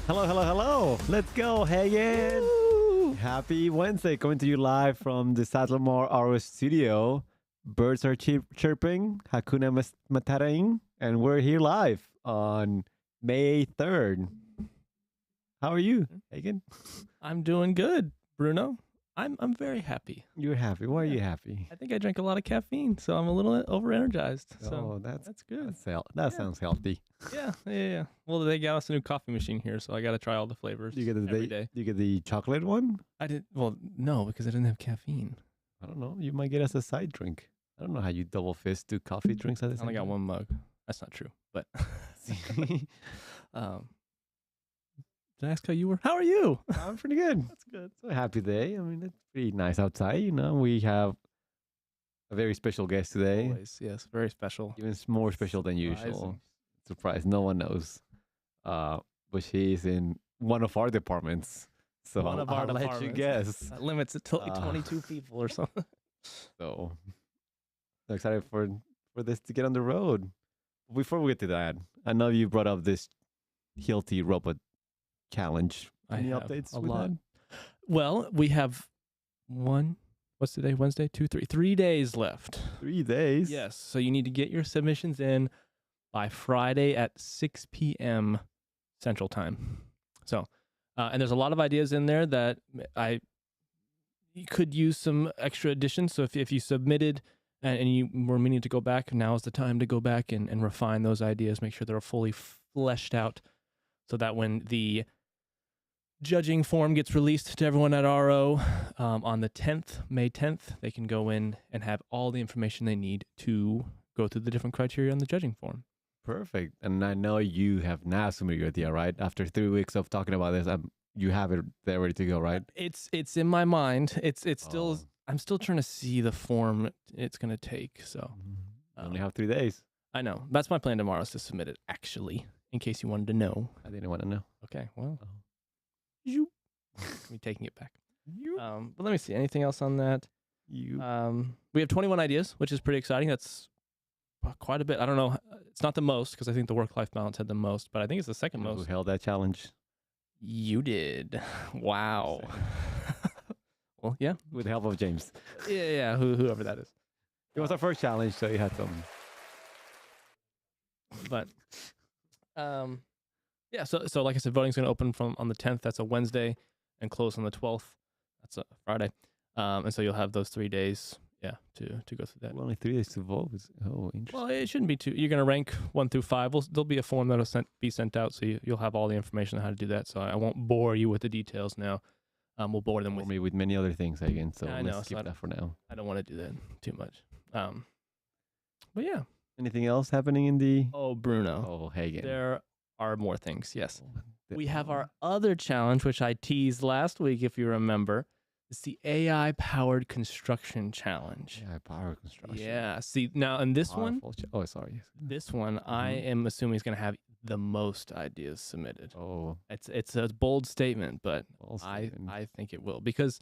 Hello, hello, hello. Let's go, Hagen. Woo! Happy Wednesday. Coming to you live from the Saddlemore RO studio. Birds are chirping, Hakuna Matataing, and we're here live on May 3rd. How are you, Hagen? I'm doing good, Bruno. I'm very happy. You're happy. Why are you Yeah. happy? I think I drank a lot of caffeine, so I'm a little over-energized. Oh, So that's good. that Yeah. sounds healthy. Yeah. Well, they got us a new coffee machine here, so I got to try all the flavors You get every day. you get the chocolate one? I did well, no, because I didn't have caffeine. I don't know. You might get us a side drink. I don't know how you double fist two coffee drinks at the I same only got time. one mug. That's not true, but did I ask how you were? How are you? I'm pretty good. That's good. It's a happy day. I mean, it's pretty nice outside. You know, we have a very special guest today. Always, yes, very special. Even more special than usual. Surprising. Surprise! No one knows. But she is in one of our departments. So One of our I'll let you departments. guess. That limits it to like 22 people or something. So I'm excited for this to get on the road. Before we get to that, I know you brought up this healthy robot challenge. I Any have updates a with lot. that? Well, we have what's today? Wednesday? 3 days left. 3 days. Yes. So you need to get your submissions in by Friday at 6 p.m. Central Time. So, and there's a lot of ideas in there that you could use some extra additions. So if you submitted and you were meaning to go back, now is the time to go back and refine those ideas, make sure they're fully fleshed out so that when the judging form gets released to everyone at RO on the 10th, May 10th, they can go in and have all the information they need to go through the different criteria on the judging form. Perfect. And I know you have now submitted your idea, right? After 3 weeks of talking about this, you have it there ready to go, right? It's in my mind. It's still Oh. I'm still trying to see the form it's going to take. So You only have 3 days. I know that's my plan tomorrow is to submit it. Actually, in case you wanted to know. I didn't want to know. Okay. Well, Oh. you. Me taking it back. But let me see. Anything else on that? You. We have 21 ideas, which is pretty exciting. That's quite a bit. I don't know. It's not the most because I think the work-life balance had the most, but I think it's the second Who most. held that challenge? You did. Wow. Well, yeah. With the help of James. Yeah. Whoever that is. It was our first challenge, so you had some. But, yeah. So like I said, voting's going to open on the 10th. That's a Wednesday, and close on the 12th. That's a Friday. And so you'll have those 3 days. Yeah, to go through that. Well, only 3 days to vote. Oh, interesting. Well, it shouldn't be too. You're going to rank 1 through 5. There'll be a form that'll be sent out, so you'll have all the information on how to do that. So I won't bore you with the details now. We'll bore them with. Me with many other things again. So Yeah, I know, let's so skip that for now. I don't want to do that too much. But yeah. Anything else happening in the? Oh, Bruno. Oh, Hagen. There are more things. Yes. Oh, We have our other challenge, which I teased last week, if you remember. It's the AI-powered construction challenge. Yeah, power construction. Yeah. See, now in this one, Oh, sorry. this one, I am assuming is going to have the most ideas submitted. Oh, It's a bold statement, but well, I think it will, because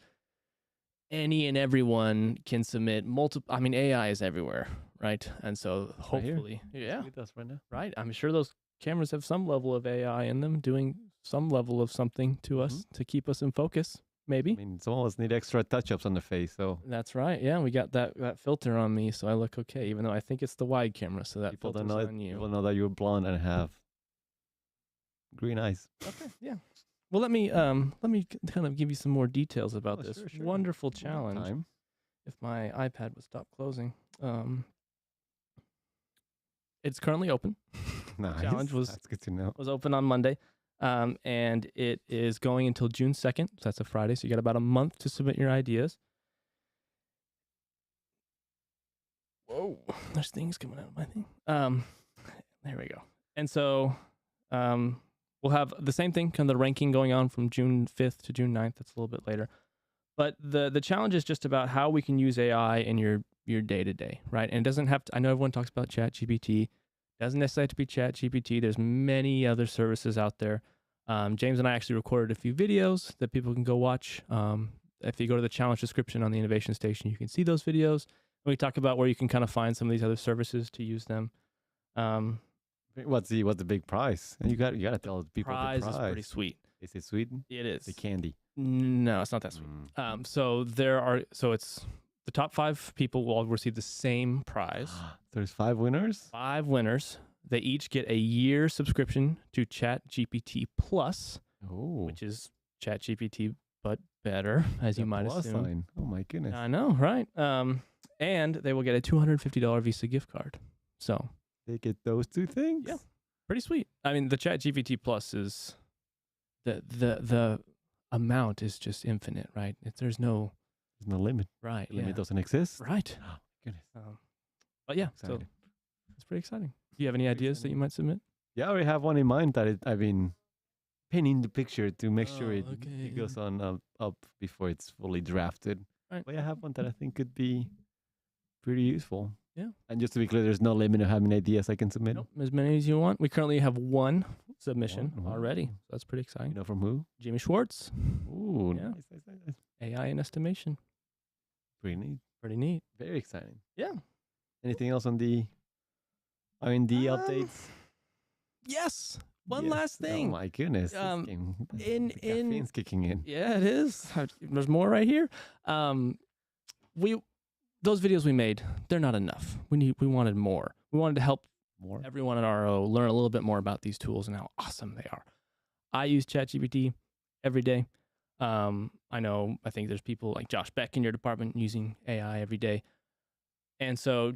any and everyone can submit multiple. I mean, AI is everywhere, right? And so right here. hopefully, yeah, with us right now. right. I'm sure those cameras have some level of AI in them, doing some level of something to us to keep us in focus. Maybe. I mean, some of us need extra touch-ups on the face, so That's right. Yeah, we got that filter on me, so I look okay. Even though I think it's the wide camera, so that people don't filter's know. on you. People know that you're blonde and have green eyes. Okay, yeah. Well, let me kind of give you some more details about Oh, this sure. wonderful One more challenge. time. If my iPad would stop closing, it's currently open. Nice. Challenge was That's good to know. open on Monday, and it is going until June 2nd. So that's a Friday. So you got about a month to submit your ideas. Whoa, there's things coming out of my thing. There we go. And so, we'll have the same thing, kind of the ranking going on from June 5th to June 9th. That's a little bit later. But the challenge is just about how we can use AI in your day-to-day, right? And it doesn't have to, I know everyone talks about ChatGPT. Doesn't necessarily have to be ChatGPT. There's many other services out there. James and I actually recorded a few videos that people can go watch. If you go to the challenge description on the Innovation Station, you can see those videos. We talk about where you can kind of find some of these other services to use them. What's the big prize? And you gotta tell people the Prize prize. is pretty sweet. Is it Sweden? It is. The candy. No, it's not that sweet. So it's the top 5 people will all receive the same prize. There's 5 winners. 5 winners. They each get a year subscription to ChatGPT Plus, Oh, which is ChatGPT but better, as you might plus assume. sign. Oh my goodness. I know, right? And they will get a $250 Visa gift card. So They get those 2 things. Yeah. pretty sweet. I mean, the ChatGPT Plus is the amount is just infinite, right? There's no There's no limit. right. The limit Yeah. doesn't exist. Right. Oh goodness. But yeah, so Excited. it's pretty exciting. Do you have any ideas that you might submit? Yeah, I already have one in mind that I've been pinning the picture to make sure Oh, it okay. goes on up before it's fully drafted. Right. But yeah, I have one that I think could be pretty useful. Yeah. And just to be clear, there's no limit of how many ideas I can submit. Nope, as many as you want. We currently have 1 submission One, wow. already. So that's pretty You exciting. know from who? Jimmy Schwartz, Ooh, Yeah. nice. AI and estimation. Pretty neat. Pretty neat. Very exciting. Yeah. Anything else on the R&D updates? Yes. One Yes. last thing. Oh my goodness. in- The caffeine's kicking in. Yeah, it is. There's more right here. Those videos we made, they're not enough. We wanted more. We wanted to help More. everyone at RO learn a little bit more about these tools and how awesome they are. I use ChatGPT every day. I think there's people like Josh Beck in your department using AI every day. And so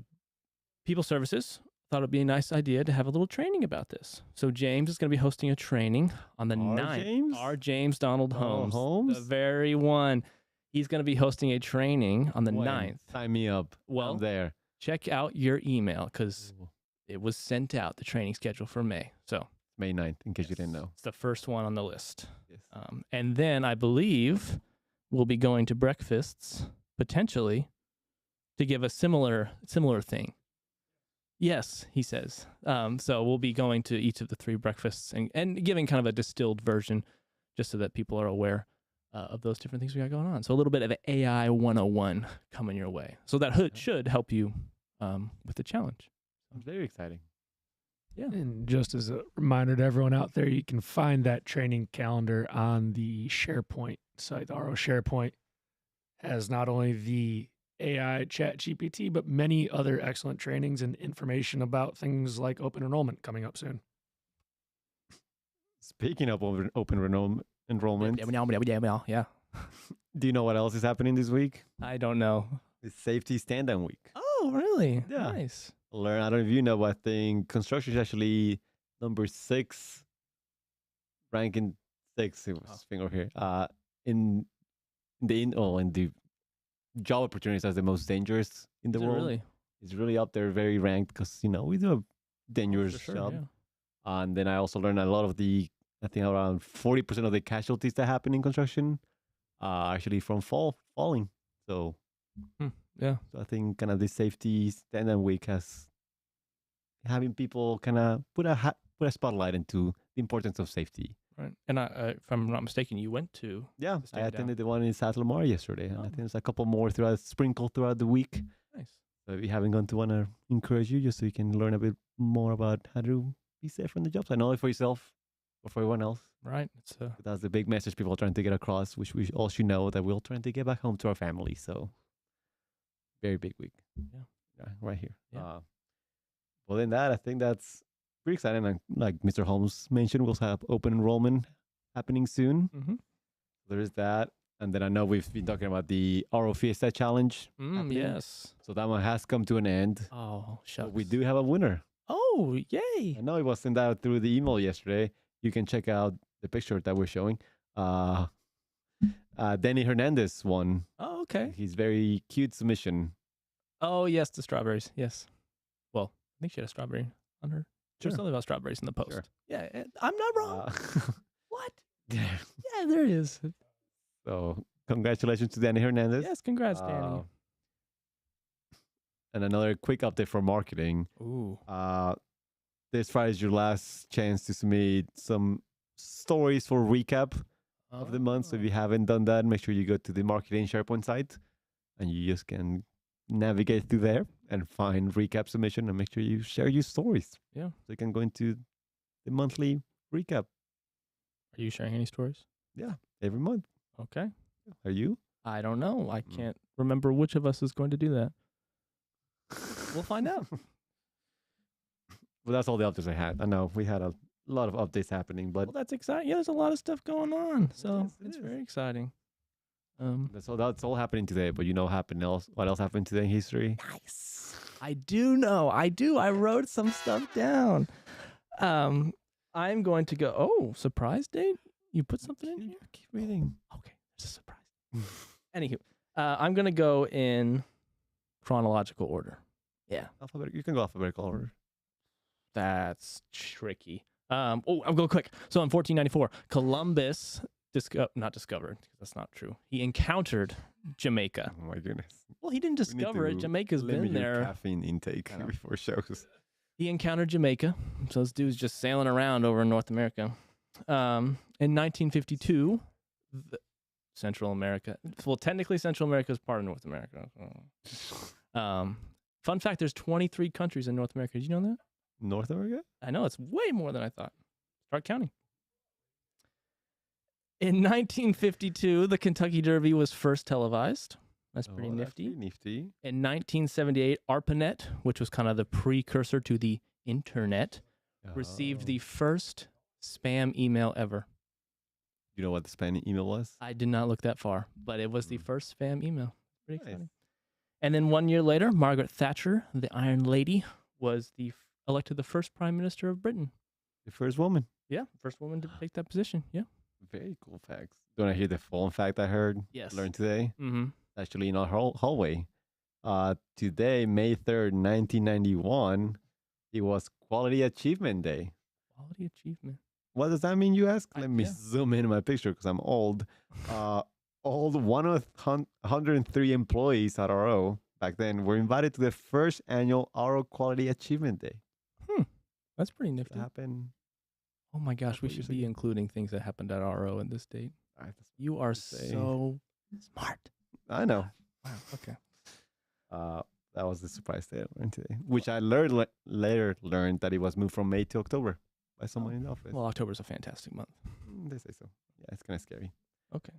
People Services thought it'd be a nice idea to have a little training about this. So James is going to be hosting a training on the 9th. James? Our James Donald Donald Holmes. Holmes? The very one. He's going to be hosting a training on the When? 9th. Sign me up. Well, I'm there. check out your email because Ooh, it was sent out, the training schedule for May. So May 9th, in case you didn't know. it's the first one on the list. Yes. And then I believe we'll be going to breakfasts potentially to give a similar thing. Yes, he says. So we'll be going to each of the 3 breakfasts and giving kind of a distilled version just so that people are aware of those different things we got going on. So a little bit of AI 101 coming your way. So that should help you with the challenge. Sounds very exciting. Yeah. And just as a reminder to everyone out there, you can find that training calendar on the SharePoint site. The RO SharePoint has not only the AI chat GPT, but many other excellent trainings and information about things like open enrollment coming up soon. Speaking of open enrollment, Yeah. do you know what else is happening this week? I don't know. It's Safety Stand-Down Week. Oh, really? Yeah. Nice. I don't know if you know, but I think construction is actually number 6, ranking 6. It was finger here. In the job opportunities as the most dangerous in the Is it world. really? It's really up there, very ranked because we do a dangerous For sure, job. yeah. And then I also learned a lot of I think around 40% of the casualties that happen in construction are actually from falling. So, Yeah. so I think kind of the Safety Stand-Down Week has having people kind of put a spotlight into the importance of safety. Right. And if I'm not mistaken, you went to. Yeah, The I stand attended the one in South Lamar yesterday, and I Oh. think there's a couple more sprinkled throughout the week. Nice. So if you haven't gone to one, I encourage you just so you can learn a bit more about how to be safe on the job site, not only for yourself but for everyone else. Right. It's But that's the big message people are trying to get across, which we all should know that we're trying to get back home to our family. So very big week. Yeah. Right here. Yeah. Well, then I think that's pretty exciting. And like Mr. Holmes mentioned, we'll have open enrollment happening soon. There's that. And then I know we've been talking about the RO Fiesta Challenge. happening. Yes. So that one has come to an end. Oh, But shucks. we do have a winner. Oh, yay. I know it was sent out through the email yesterday. You can check out the picture that we're showing. Denny Hernandez won. Oh, okay. His very cute submission. Oh, yes, the strawberries. Yes. Well, I think she had a strawberry on her. There's Sure. something about strawberries in the post. Sure. Yeah, I'm not wrong. Uh, What? Yeah, there it is. so congratulations to Danny Hernandez. Yes, congrats, Danny. And another quick update for marketing. Ooh. This Friday is your last chance to submit some stories for recap of the month. So if you haven't done that, make sure you go to the marketing SharePoint site and you just can navigate through there and find recap submission and make sure you share your stories. Yeah. So you can go into the monthly recap. Are you sharing any stories? Yeah, every month. Okay. Are you? I don't know. I Mm. can't remember which of us is going to do that. We'll find out. Well, that's all the updates I had. I know we had a lot of updates happening, but Well, that's exciting. Yeah, there's a lot of stuff going on. So Yes, it it's is. very exciting. that's all happening today. But you know, what else happened today in history? Nice. I do know. I do. I wrote some stuff down. I'm going to go. Oh, surprise date? You put something in here? Keep reading. Okay, there's a surprise. Anywho, I'm going to go in chronological order. Yeah, You can go alphabetical order. that's tricky. I'll go quick. So in 1494, Columbus not discovered, because that's not true. He encountered Jamaica. Oh my goodness. Well, he didn't We need discover it. to Jamaica's limit been your there. caffeine intake I know. before shows. He encountered Jamaica. So this dude's just sailing around over in North America. In 1952, Central America. Well, technically, Central America is part of North America. Fun fact: there's 23 countries in North America. Did you know that? North America? I know it's way more than I thought. Start counting. In 1952, the Kentucky Derby was first televised. That's pretty nifty. Nifty. In 1978, ARPANET, which was kind of the precursor to the internet, received the first spam email ever. You know what the spam email was? I did not look that far, but it was the first spam email. Pretty Nice. exciting. And then 1 year later, Margaret Thatcher, the Iron Lady, was elected the first Prime Minister of Britain. The first woman. Yeah, first woman to take that position. Yeah. Very cool facts. Do you want to hear the fun fact I heard? Yes. Learned today? Mm-hmm. Actually, in our hallway. Today, May 3rd, 1991, it was Quality Achievement Day. Quality achievement. What does that mean, you ask? Let me yeah. zoom in my picture because I'm old. All 103 employees at RO back then were invited to the first annual RO Quality Achievement Day. That's pretty That nifty. happened. Oh my gosh, we couple should years be ago. including things that happened at RO in this date. You are say. so smart. I know. Wow. Okay. That was the surprise that I learned today, which I later learned that it was moved from May to October by someone in the office. Well, October's a fantastic month. They say so. Yeah, it's kind of scary. Okay.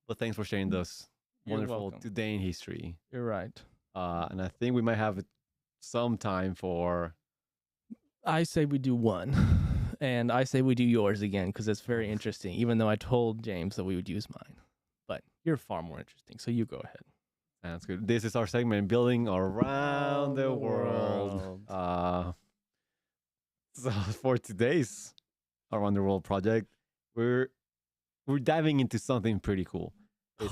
But thanks for sharing those You're wonderful welcome. today in history. You're right. And I think we might have some time for. I say we do one, and I say we do yours again because it's very interesting. Even though I told James that we would use mine, but you're far more interesting. So you go ahead. Sounds good. This is our segment, Building Around the World. So for today's Around the World project, we're diving into something pretty cool. You're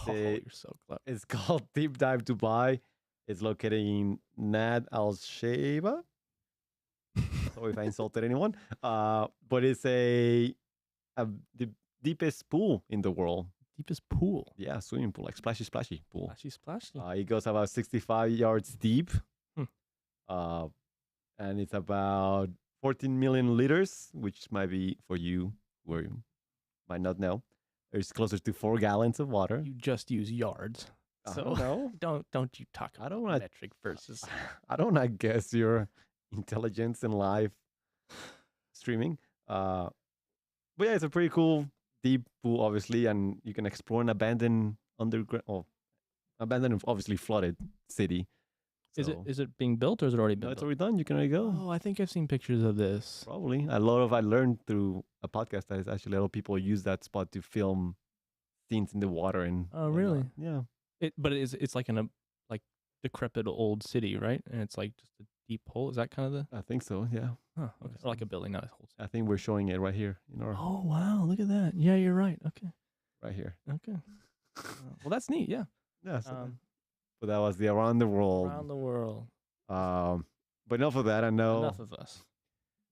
so clever. It's called Deep Dive Dubai. It's located in Nad Al Sheba. Sorry if I insulted anyone. But it's the deepest pool in the world. Deepest pool. Yeah, swimming pool, like splashy pool. Splashy, splashy. It goes about 65 yards deep. Hmm. And it's about 14 million liters, which might be for you, where you might not know. It's closer to 4 gallons of water. You just use yards. So no, don't you talk I about don't wanna- metric versus. I don't want to guess your intelligence in live streaming. But yeah, it's a pretty cool deep pool, obviously, and you can explore an abandoned abandoned, obviously flooded city. So- Is it being built or is it already been No, it's built? already done. You can already go. Oh, I think I've seen pictures of this. Probably. I learned through a podcast that is actually a lot of people use that spot to film scenes in the water and. Oh, whatnot. really? Yeah. But it's like in a decrepit old city, right? And it's like just a deep hole. Is that kind of the? I think so. Yeah. Huh, okay. Or like a building, not a whole. I think we're showing it right here in our Oh wow! Look at that. Yeah, you're right. Okay. right here. Okay. Well, that's neat. Yeah. Yeah. So Um, but that was the around the world. around the world. But enough of that. I know. Enough of us.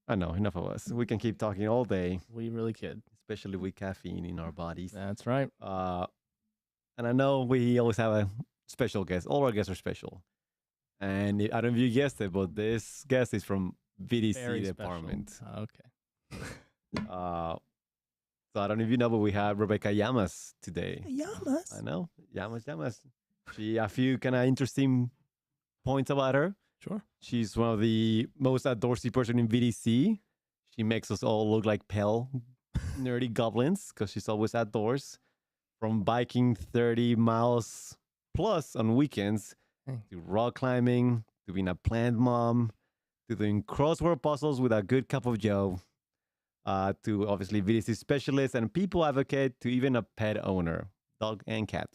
I know. Enough of us. We can keep talking all day, We really kid. especially with caffeine in our bodies. That's right. And I know we always have a special guest. All our guests are special. And I don't know if you guessed it, but this guest is from VDC Very special. department. Okay. So I don't know if you know, but we have Rebeca Llamas today. Llamas. I know. Llamas. A few kind of interesting points about her. Sure. She's one of the most outdoorsy person in VDC. She makes us all look like pale, nerdy goblins because she's always outdoors. From biking 30 miles plus on weekends to rock climbing, to being a plant mom, to doing crossword puzzles with a good cup of joe, to obviously VDC specialist and people advocate, to even a pet owner, dog and cat.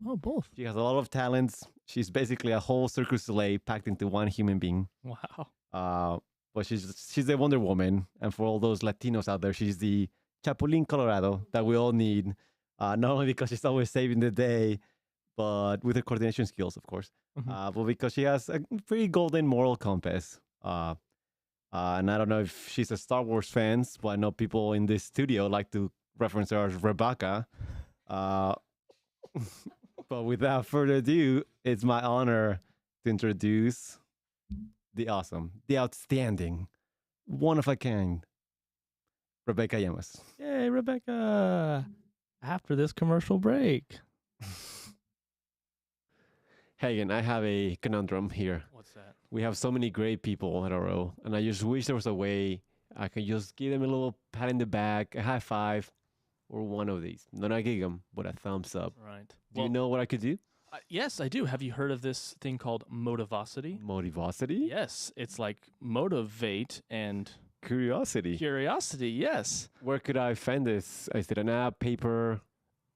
Oh, both. She has a lot of talents. She's basically a whole Cirque du Soleil packed into one human being. Wow. But she's the Wonder Woman, and for all those Latinos out there, she's the Chapulín Colorado that we all need. Not only because she's always saving the day, but with her coordination skills, of course. Mhm. But because she has a pretty golden moral compass. And I don't know if she's a Star Wars fan, but I know people in this studio like to reference her as Rebecca. But without further ado, it's my honor to introduce the awesome, the outstanding, one of a kind, Rebeca Llamas. Yay, Rebecca. After this commercial break. Hagen, I have a conundrum here. What's that? We have so many great people at RO, and I just wish there was a way I could just give them a little pat in the back, a high five, or one of these. Not a gigam, but a thumbs up. Right. Do you know what I could do? Yes, I do. Have you heard of this thing called motivosity? Motivosity? Yes. It's like motivate and Curiosity. curiosity. Yes. Where could I find this? Is it an app, paper,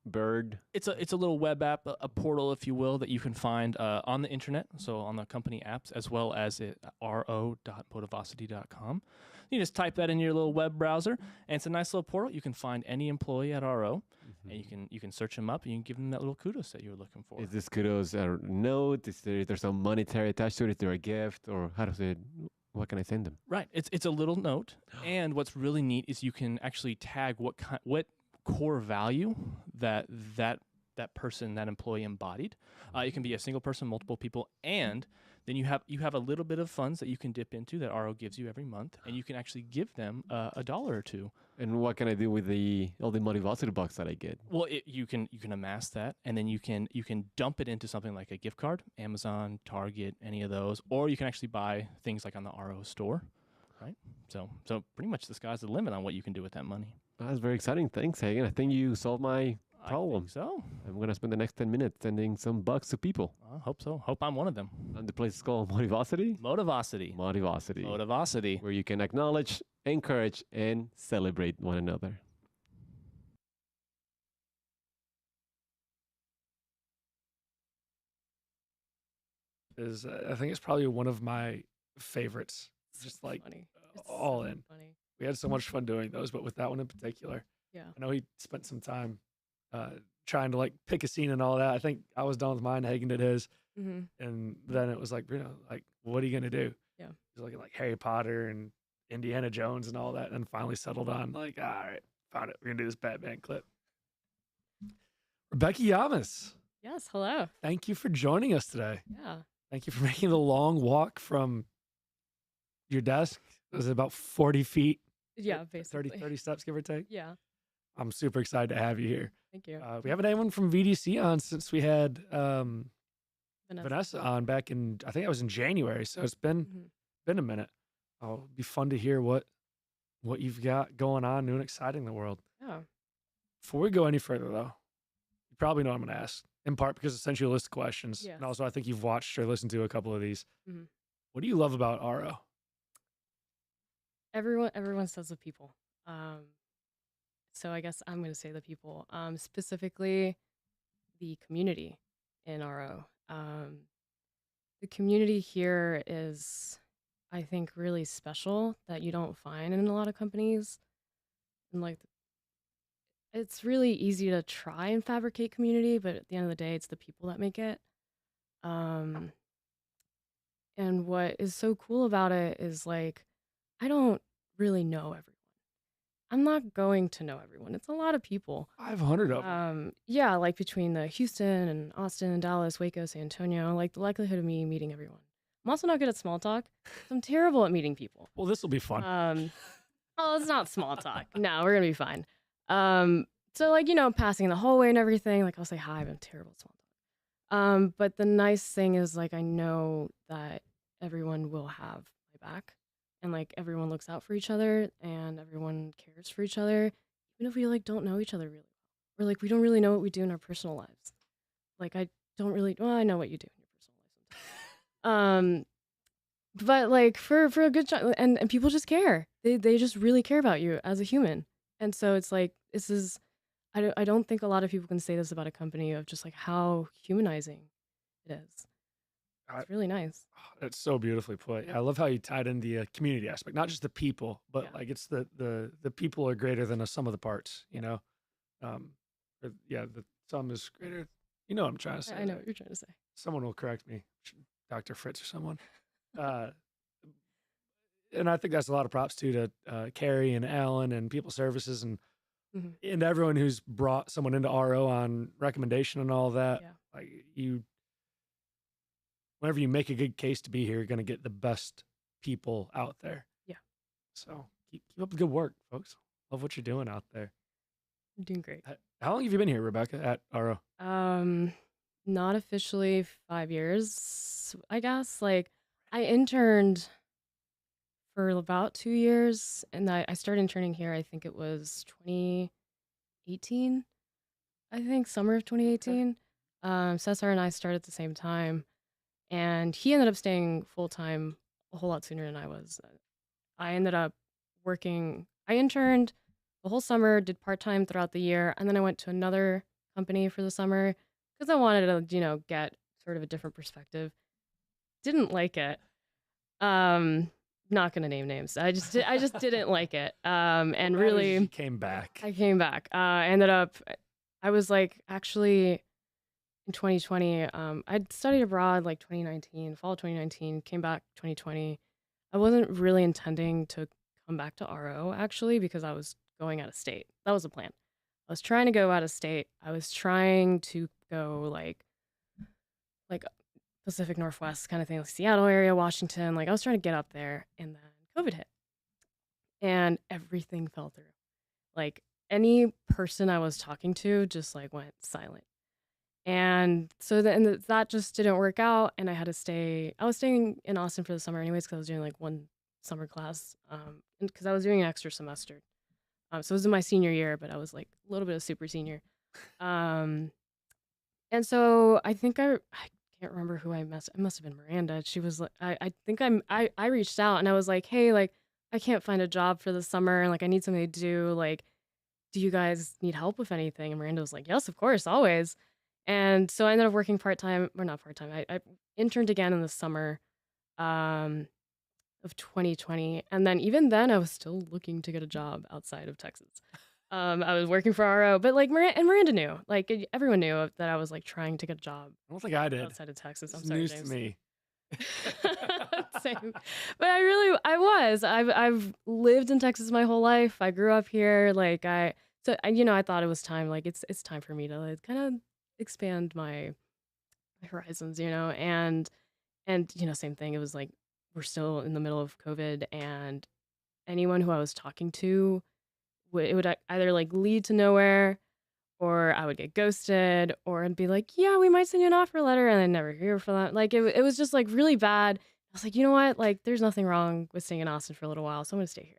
bird? It's a little web app, a portal, if you will, that you can find on the internet, so on the company apps, as well as at ro.motivosity.com. You just type that in your little web browser, and it's a nice little portal. You can find any employee at RO, and you can search them up, and you can give them that little kudos that you were looking for. Is this kudos a note? Is there some monetary attached to it? Is there a gift? Or how does it, what can I send them? Right. It's a little note, and what's really neat is you can actually tag what core value that person, that employee embodied. It can be a single person, multiple people, and then you have a little bit of funds that you can dip into that RO gives you every month, and you can actually give them $1 or $2. And what can I do with all the Motivosity bucks that I get? Well, you can amass that, and then you can dump it into something like a gift card, Amazon, Target, any of those, or you can actually buy things like on the RO store, right? So pretty much the sky's the limit on what you can do with that money. That's very exciting. Thanks, Hagen. I think you solved my problem. I think so. I'm going to spend the next 10 minutes sending some bucks to people. I hope so. Hope I'm one of them. And the place is called Motivosity? Motivosity. Motivosity. Motivosity. Where you can acknowledge, encourage, and celebrate one another. I think it's probably one of my favorites. Just like funny. It's all so in. funny. We had so much fun doing those, but with that one in particular, Yeah. I know he spent some time trying to like pick a scene and all that. I think I was done with mine. Hagen did his, Mm-hmm. and then it was like, like what are you gonna do? Yeah. He's looking like Harry Potter and Indiana Jones and all that, and finally settled on like, all right, found it. We're gonna do this Batman clip. Rebeca Llamas, Yes. Hello. thank you for joining us today. Yeah. Thank you for making the long walk from your desk. It was about 40 feet. Yeah. Basically. 30 steps, give or take. Yeah. I'm super excited to have you here. Thank you. We haven't had anyone from VDC on since we had Vanessa. Vanessa on back in, I think it was in January. So it's been Mhm. a minute. It'll be fun to hear what you've got going on, new and exciting in the world. Yeah. Before we go any further, though, you probably know what I'm going to ask. In part because it's essentially a list of questions. Yes. And also, I think you've watched or listened to a couple of these. Mhm. What do you love about RO? Everyone says the people. So I guess I'm going to say the people. Specifically, the community in RO. The community here is, I think, really special that you don't find in a lot of companies. And like, it's really easy to try and fabricate community, but at the end of the day, it's the people that make it. And what is so cool about it is like, I don't really know everyone. I'm not going to know everyone. It's a lot of people. 500 of them. Yeah, like between the Houston and Austin, Dallas, Waco, San Antonio, like the likelihood of me meeting everyone. I'm also not good at small talk. So I'm terrible at meeting people. Well, this will be fun. Oh, it's not small talk. No, we're gonna be fine. So like, passing in the hallway and everything, like I'll say hi, but I'm terrible at small But the nice thing is like I know that everyone will have my back and like everyone looks out for each other and everyone cares for each other, even if we like don't know each other really well. Or like we don't really know what we do in our personal lives. Like I don't really well, I know what you do in your personal life sometimes. But like for a good job and people just care. They just really care about you as a human. And so it's like this is I don't think a lot of people can say this about a company of just like how humanizing it is. I, It's really nice. That's so beautifully put. I love how you tied in the community aspect, not just the people, but Yeah. like it's the people are greater than the sum of the parts. You know, the sum is greater. You know what I'm trying to say. I know what you're trying to say. Someone will correct me, Dr. Fritz or someone. And I think that's a lot of props too to Carrie and Alan and People Services and everyone who's brought someone into RO on recommendation and all that. Yeah. Like whenever you make a good case to be here, you're going to get the best people out there. Yeah. So keep up the good work, folks. Love what you're doing out there. I'm doing great. How long have you been here, Rebecca, at RO? Not officially 5 years, I guess. Like I interned for about 2 years and I started interning here, I think it was 2018. I think summer of 2018. Cesar and I started at the same time. And he ended up staying full time a whole lot sooner than I was. I ended up I interned the whole summer, did part time throughout the year, and then I went to another company for the summer because I wanted to, get sort of a different perspective. Didn't like it. Not gonna name names. I just didn't like it. And really, you came back. I came back. I was like actually in 2020, I'd studied abroad like 2019, fall 2019, came back 2020. I wasn't really intending to come back to RO actually because I was going out of state. That was the plan. I was trying to go out of state. I was trying to go like Pacific Northwest kind of thing, like Seattle area, Washington. Like I was trying to get up there and then COVID hit and everything fell through. Like any person I was talking to just like went silent. And so that just didn't work out. And I had to stay. I was staying in Austin for the summer anyways because I was doing like one summer class. Because I was doing an extra semester. So it was in my senior year, but I was like a little bit of super senior. And so I think I can't remember who I messaged. It must have been Miranda. She was like, I think I reached out and I was like, hey, like I can't find a job for the summer and like I need something to do. Like, do you guys need help with anything? And Miranda was like, yes, of course, always. And so I ended up working part-time, or not part-time. I interned again in the summer of 2020. And then even then I was still looking to get a job outside of Texas. I was working for RO, but like Miranda knew, like everyone knew that I was like trying to get a job. I don't think I did. Outside of Texas. This I'm sorry, news James. to me. Same. But I've lived in Texas my whole life. I grew up here. Like I thought it was time. Like it's time for me to like kind of expand my horizons, and same thing. It was like we're still in the middle of COVID, and anyone who I was talking to, it would either like lead to nowhere, or I would get ghosted, or I'd be like, yeah, we might send you an offer letter, and I never hear from them. Like it was just like really bad. I was like, you know what? Like there's nothing wrong with staying in Austin for a little while, so I'm gonna stay here.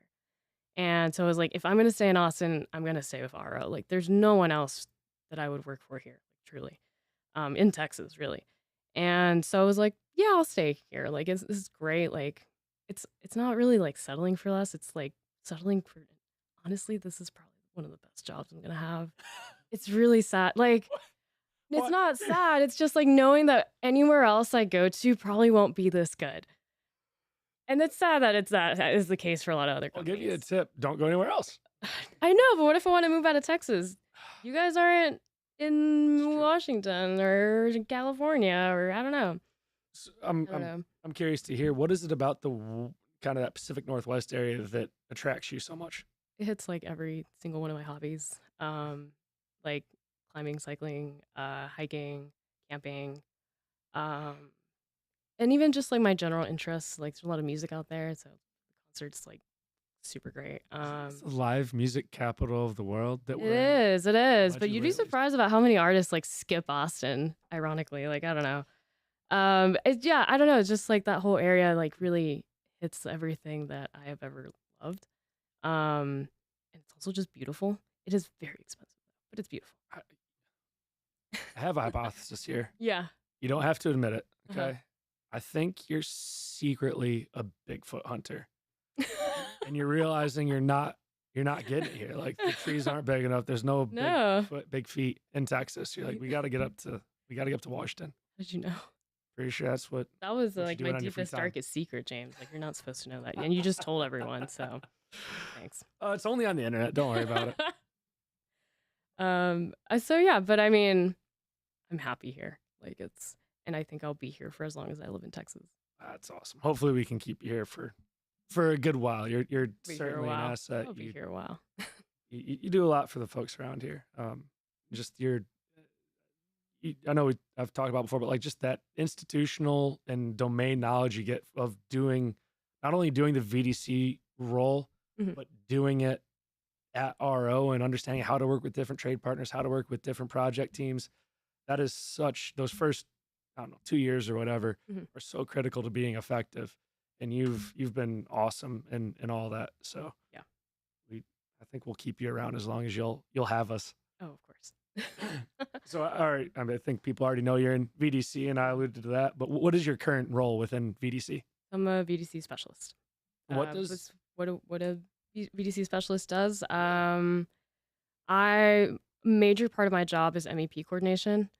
And so I was like, if I'm gonna stay in Austin, I'm gonna stay with RO. Like there's no one else that I would work for here, like, truly, in Texas, really. And so I was like, yeah, I'll stay here. Like this is great. Like it's not really like settling for less. It's like settling for. Honestly, this is probably one of the best jobs I'm gonna have. It's really sad. Like it's not sad. It's just like knowing that anywhere else I go to probably won't be this good. And it's sad that that is the case for a lot of other I'll companies. give you a tip. Don't go anywhere else. I know, but what if I want to move out of Texas? You guys aren't in It's true. Washington or California or I don't know. So I don't know. I'm curious to hear, what is it about the kind of that Pacific Northwest area that attracts you so much? It hits like every single one of my hobbies. Like climbing, cycling, hiking, camping, and even just like my general interests. Like there's a lot of music out there, so concerts like super great. It's the live music capital of the world that It we're in. is, it is. But Allegedly, you'd be at least. surprised about how many artists like skip Austin, ironically. Like, I don't know. Yeah, I don't know. It's just like that whole area like really hits everything that I have ever loved. And it's also just beautiful. It is very expensive, but it's beautiful. I have a hypothesis here. Yeah. You don't have to admit it, Uh-huh. okay? I think you're secretly a Bigfoot hunter, and you're realizing you're not getting it here. Like the trees aren't big enough. There's no No. big feet in Texas. You're like, we got to get up to Washington. How did you know? Pretty sure that's what. That was What you like doing my on your free deepest, time? darkest secret, James. Like, you're not supposed to know that. And you just told everyone, so thanks. It's only on the internet. Don't worry about it. So yeah, but I mean, I'm happy here. Like, and I think I'll be here for as long as I live in Texas. That's awesome. Hopefully, we can keep you here for a good while. You're Be here a certainly an while. asset. I'll be here a while. You do a lot for the folks around here. Just I know I've talked about before, but like just that institutional and domain knowledge you get of doing, not only doing the VDC role, Mhm. but doing it at RO and understanding how to work with different trade partners, how to work with different project teams. That is those first, I don't know, 2 years or whatever Mhm. are so critical to being effective. And you've been awesome in all that. So Yeah. I think we'll keep you around as long as you'll have us. Oh, of course. So, all right. I mean, I think people already know you're in VDC, and I alluded to that. But what is your current role within VDC? I'm a VDC specialist. What does what a VDC specialist does? Major part of my job is MEP coordination,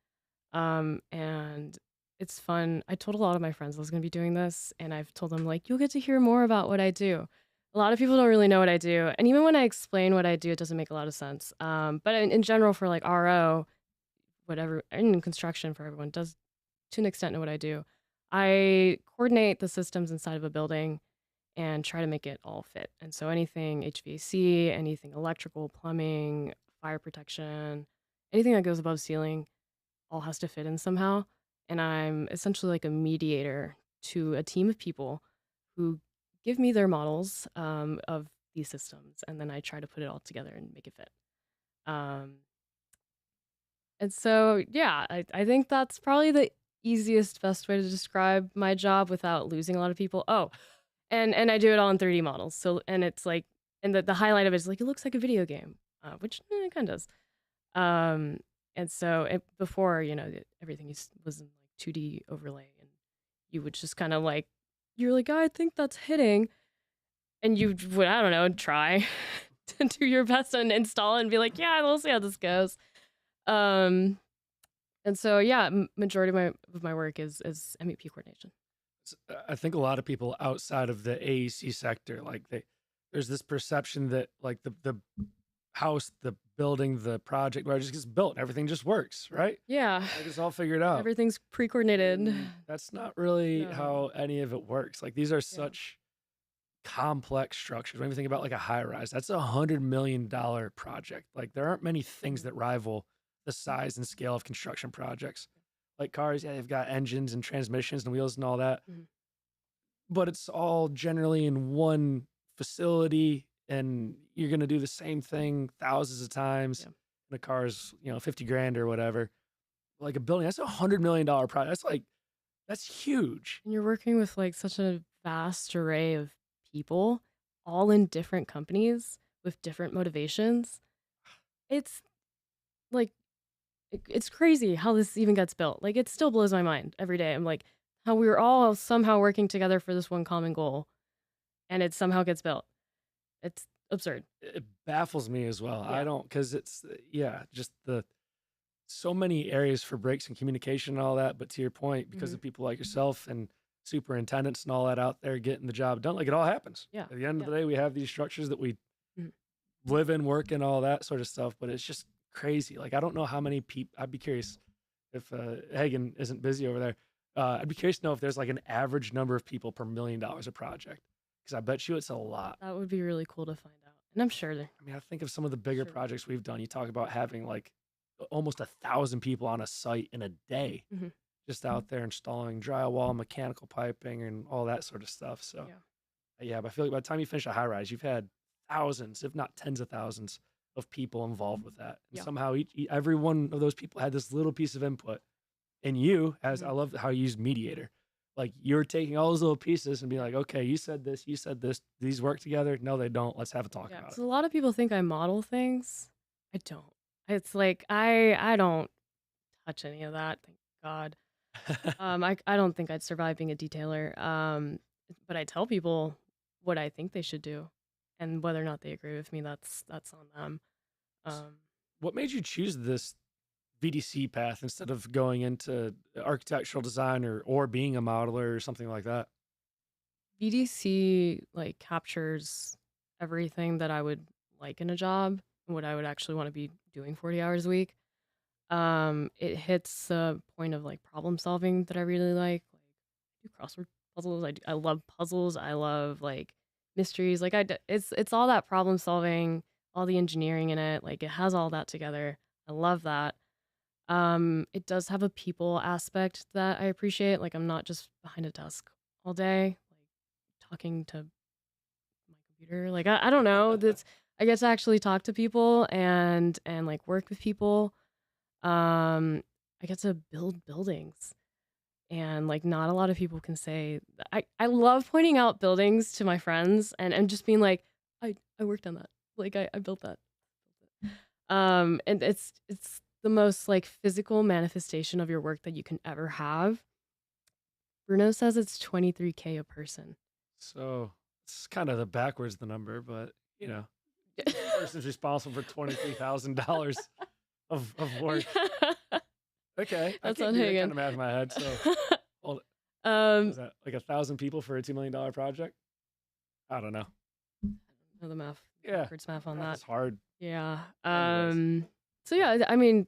and it's fun. I told a lot of my friends I was going to be doing this, and I've told them like, you'll get to hear more about what I do. A lot of people don't really know what I do, and even when I explain what I do, it doesn't make a lot of sense. But in general, for like RO, whatever, in construction for everyone does to an extent know what I do. I coordinate the systems inside of a building and try to make it all fit. And so anything HVAC, anything electrical, plumbing, fire protection, anything that goes above ceiling, all has to fit in somehow. And I'm essentially like a mediator to a team of people who give me their models of these systems, and then I try to put it all together and make it fit. And so, yeah, I think that's probably the easiest, best way to describe my job without losing a lot of people. Oh, and I do it all in 3D models. So, and it's like, and the highlight of it is like, it looks like a video game, which it kind of does. And so before, everything was in like 2D overlay, and you would just kind of like, you're like, I think that's hitting. And you would, I don't know, try to do your best and install it and be like, yeah, we'll see how this goes. And so, yeah, majority of my work is MEP coordination. I think a lot of people outside of the AEC sector, like there's this perception that like the house, the building, the project, where it just gets built, everything just works, right? Yeah, Like it's all figured out. everything's pre-coordinated. That's not really No. how any of it works. Like these are such complex structures. When you think about like a high rise, that's $100 million project. Like there aren't many things that rival the size and scale of construction projects. Like cars, yeah, they've got engines and transmissions and wheels and all that, Mhm. but it's all generally in one facility, and you're going to do the same thing thousands of times. Yeah. And a car's, $50,000 or whatever. Like a building, that's $100 million project. That's huge. And you're working with like such a vast array of people, all in different companies with different motivations. It's like, it's crazy how this even gets built. Like, it still blows my mind every day. I'm like, how we're all somehow working together for this one common goal, and it somehow gets built. It's absurd. It baffles me as well. Yeah. I don't, because it's, just so many areas for breaks in communication and all that. But to your point, because of people like yourself and superintendents and all that out there getting the job done, like it all happens. Yeah. At the end of the day, we have these structures that we Mhm. live in, work in, all that sort of stuff. But it's just crazy. Like I don't know how many people. I'd be curious if Hagen isn't busy over there. I'd be curious to know if there's like an average number of people per $1 million a project, because I bet you it's a lot. That would be really cool to find out. And I'm sure there. I mean, I think of some of the bigger Sure. projects we've done. You talk about having like almost 1,000 people on a site in a day, Mhm. just out there installing drywall, mechanical piping, and all that sort of stuff. So, Yeah. Yeah, but I feel like by the time you finish a high rise, you've had thousands, if not tens of thousands, of people involved with that. And Yeah. somehow every one of those people had this little piece of input. And you, as I Mhm. love how you use mediator, like you're taking all those little pieces and being like, okay, you said this, these work together. No, they don't. Let's have a talk Yeah, about because it. a lot of people think I model things. I don't. It's like I don't touch any of that. Thank God. I don't think I'd survive being a detailer. But I tell people what I think they should do, and whether or not they agree with me, that's on them. Um, What made you choose this VDC path instead of going into architectural design or being a modeler or something like that? VDC like captures everything that I would like in a job and what I would actually want to be doing 40 hours a week. It hits the point of like problem solving that I really like. I do crossword puzzles. I love puzzles. I love like mysteries. Like it's all that problem solving, all the engineering in it. Like it has all that together. I love that. It does have a people aspect that I appreciate. Like I'm not just behind a desk all day, like talking to my computer. Like I don't know. That's I get to actually talk to people and like work with people. I get to build buildings. And like not a lot of people can say I love pointing out buildings to my friends and just being like, I worked on that. Like I built that. And it's the most like physical manifestation of your work that you can ever have. Bruno says it's 23K a person. So it's kind of the backwards the number, but you know, the person's responsible for $23,000 of work. Okay, I That's can't on do that Hagen. kind of math in my head. So, well, is that like 1,000 people for a $2 million project? I don't know. know the math. Yeah, Backwards math on that. it's hard. Yeah. Anyways. So yeah, I mean,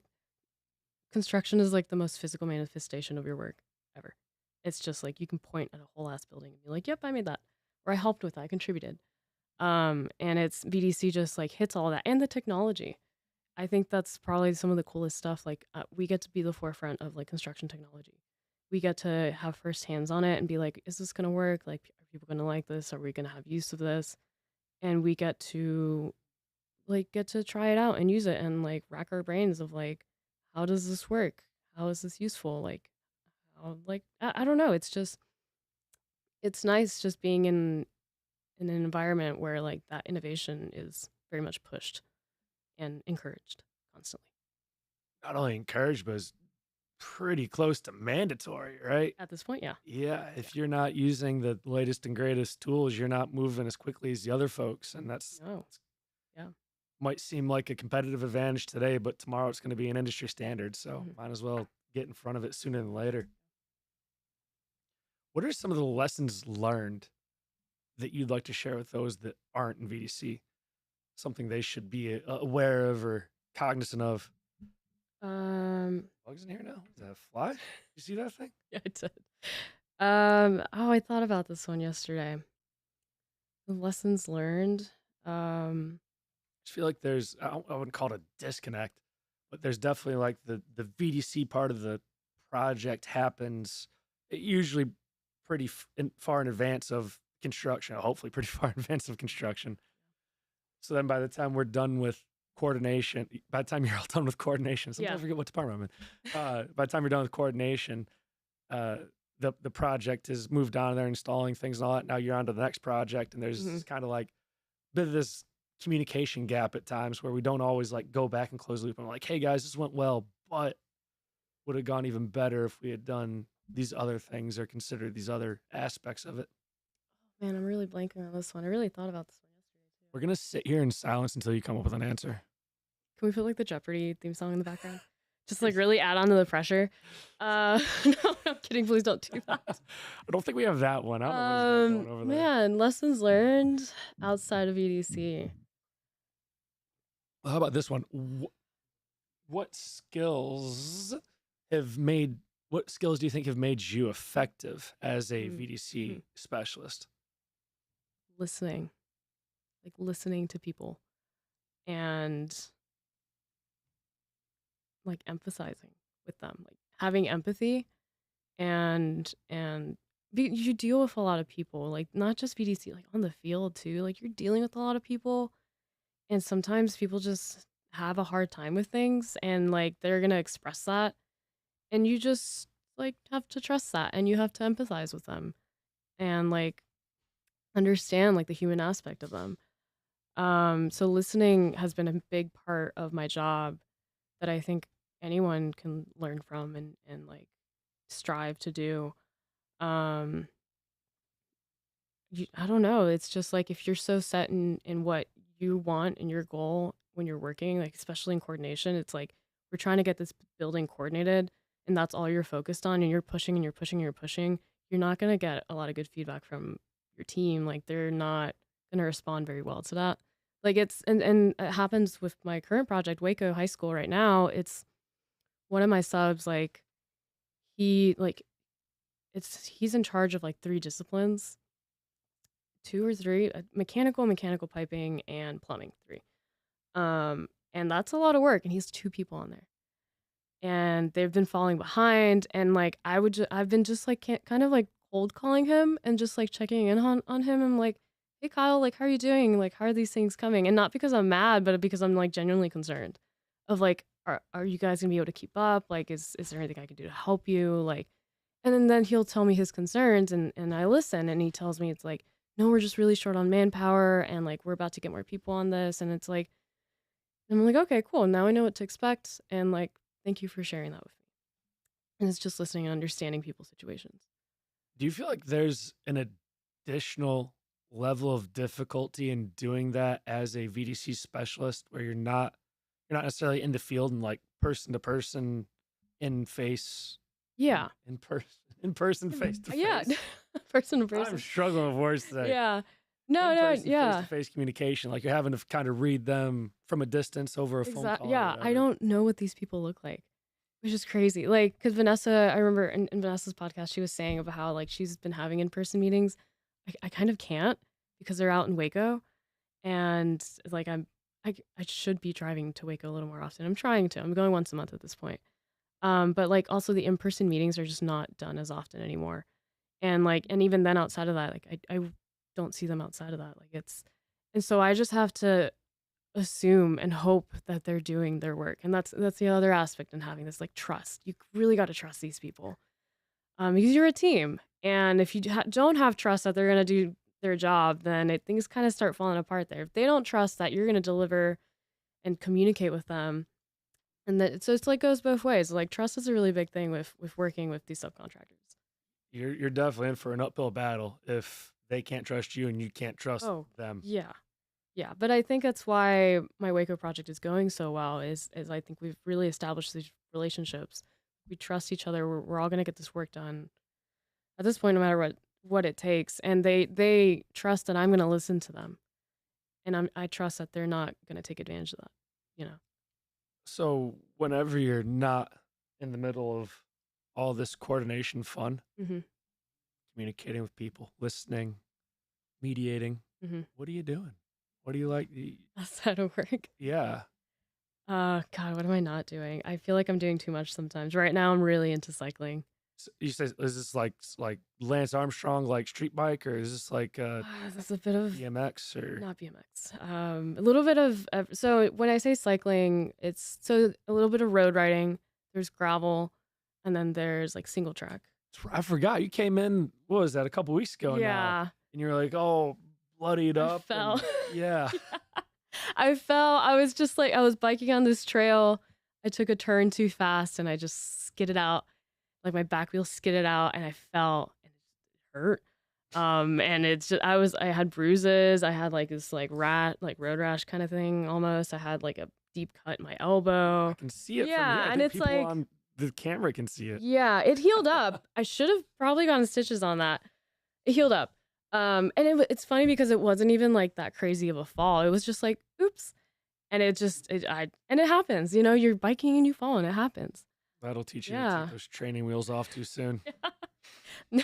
construction is like the most physical manifestation of your work ever. It's just like you can point at a whole ass building and be like, "Yep, I made that," or "I helped with that, I contributed." And it's VDC just like hits all that and the technology. I think that's probably some of the coolest stuff. Like we get to be the forefront of like construction technology. We get to have first hands on it and be like, "Is this gonna work? Like, are people gonna like this? Are we gonna have use of this?" And we get to try it out and use it and like rack our brains of like, how does this work? How is this useful? Like, how like I don't know. It's just it's nice just being in an environment where like that innovation is very much pushed and encouraged constantly. Not only encouraged, but it's pretty close to mandatory, right? At this point, yeah. Yeah, if you're not using the latest and greatest tools, you're not moving as quickly as the other folks, and that's No. Yeah. might seem like a competitive advantage today, but tomorrow it's going to be an industry standard. So Mhm. might as well get in front of it sooner than later. What are some of the lessons learned that you'd like to share with those that aren't in VDC? Something they should be aware of or cognizant of. Bugs in here now? Is that a fly? You see that thing? Yeah, I did. Oh, I thought about this one yesterday. The lessons learned. I feel like there's, I wouldn't call it a disconnect, but there's definitely like the VDC part of the project happens usually pretty far in advance of construction, hopefully pretty far in advance of construction. So then by the time we're done with coordination, by the time you're all done with coordination, sometimes Yeah. I forget what department I'm in. By the time you're done with coordination, the project has moved on. They're installing things and all that. Now you're on to the next project, and there's kind of like a bit of this communication gap at times where we don't always like go back and close the loop. I'm like, hey guys, this went well, but would have gone even better if we had done these other things or considered these other aspects of it. Man, I'm really blanking on this one. I really thought about this one yesterday too. We're gonna sit here in silence until you come up with an answer. Can we put like the Jeopardy theme song in the background? Just like really add on to the pressure. No, I'm kidding. Please don't do that. I don't think we have that one. I don't know what's going over there. Man, lessons learned outside of EDC. How about this one? What skills do you think have made you effective as a VDC specialist? Listening. Like listening to people and like empathizing with them. Like having empathy and you deal with a lot of people, like not just BDC, like on the field too. Like you're dealing with a lot of people, and sometimes people just have a hard time with things, and like they're gonna express that, and you just like have to trust that, and you have to empathize with them, and like understand like the human aspect of them. So listening has been a big part of my job that I think anyone can learn from and like strive to do. Um, I don't know. It's just like if you're so set in what you want and your goal when you're working, like especially in coordination, it's like we're trying to get this building coordinated and that's all you're focused on and you're pushing and you're pushing and you're pushing, you're not going to get a lot of good feedback from your team. Like they're not going to respond very well to that. Like it's and it happens with my current project, Waco High School right now. It's one of my subs, like he like he's in charge of like three disciplines, two or three, mechanical piping, and plumbing, three. And that's a lot of work, and he's two people on there, and they've been falling behind, and like I've been just like kind of like cold calling him and just like checking in on him. I'm like, hey Kyle, like how are you doing? Like how are these things coming? And not because I'm mad, but because I'm like genuinely concerned of like, are you guys gonna be able to keep up? Like is there anything I can do to help you? Like, and then he'll tell me his concerns, and I listen, and he tells me it's like, no, we're just really short on manpower, and like we're about to get more people on this, and it's like, I'm like, okay, cool, now I know what to expect, and like thank you for sharing that with me. And it's just listening and understanding people's situations. Do you feel like there's an additional level of difficulty in doing that as a VDC specialist where you're not necessarily in the field and like person to person in face Yeah. in person face to face? Yeah. Person to I'm person. struggling with words today. Yeah. No, yeah. Face to face communication, like you're having to kind of read them from a distance over a phone call. Yeah, I don't know what these people look like, which is crazy. Like, because Vanessa, I remember in Vanessa's podcast, she was saying about how like she's been having in-person meetings. I kind of can't because they're out in Waco, and like I should be driving to Waco a little more often. I'm trying to. I'm going once a month at this point. But like also the in-person meetings are just not done as often anymore, and like and even then outside of that, like I don't see them outside of that. Like and so I just have to assume and hope that they're doing their work, and that's the other aspect in having this like trust. You really got to trust these people, because you're a team, and if you don't have trust that they're gonna do their job, then things kind of start falling apart there. If they don't trust that you're gonna deliver and communicate with them, and that so it's like goes both ways. Like trust is a really big thing with working with these subcontractors. You're definitely in for an uphill battle if they can't trust you and you can't trust them. Yeah, but I think that's why my Waco project is going so well. Is I think we've really established these relationships. We trust each other. We're all gonna get this work done. At this point, no matter what it takes, and they trust that I'm gonna listen to them, and I trust that they're not gonna take advantage of that. You know. So whenever you're not in the middle of all this coordination fun, communicating with people, listening, mediating, what are you doing? What do you like? Outside of work? Yeah. God, what am I not doing? I feel like I'm doing too much sometimes. Right now, I'm really into cycling. So you say, is this like Lance Armstrong, like street bike, or is this like this is a bit of BMX or not BMX? A little bit of so when I say cycling, it's a little bit of road riding. There's gravel, and then there's like single track. I forgot you came in. What was that? A couple weeks ago now, and you're like, oh, bloodied up. I fell. Yeah. I fell. I was just like I was biking on this trail. I took a turn too fast, and I just skidded out. Like my back wheel skidded out, and I fell, and it hurt. And it's just I had bruises. I had like this like road rash kind of thing almost. I had like a deep cut in my elbow. I can see it. Yeah, from here. and it's people like on the camera can see it. Yeah, it healed up. I should have probably gotten stitches on that. It healed up. And it's funny because it wasn't even like that crazy of a fall. It was just like, oops. And it happens, you know, you're biking and you fall and it happens. That'll teach you to take those training wheels off too soon. No.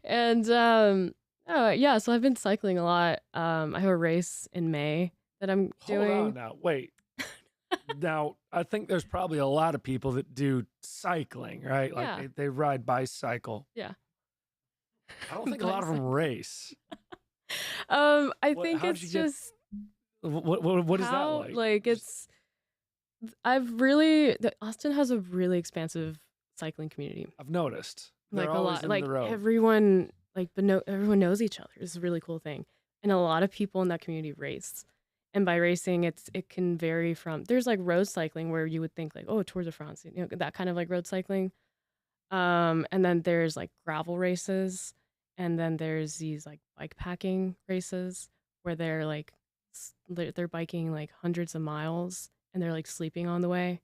And, so I've been cycling a lot. I have a race in May that I'm doing. Hold on now. Wait. Now, I think there's probably a lot of people that do cycling, right? Like they ride bicycle. Yeah. I don't think a lot of them race. I What- think how'd it's you get- just What is that how, like? it's Austin has a really expansive cycling community. I've noticed. Like They're a always lot, in like the road. everyone, everyone knows each other. It's a really cool thing, and a lot of people in that community race. And by racing, it can vary from there's like road cycling where you would think like, oh, Tour de France, that kind of like road cycling. And then there's like gravel races, and then there's these like bike packing races where they're like they're biking like hundreds of miles and they're like sleeping on the way.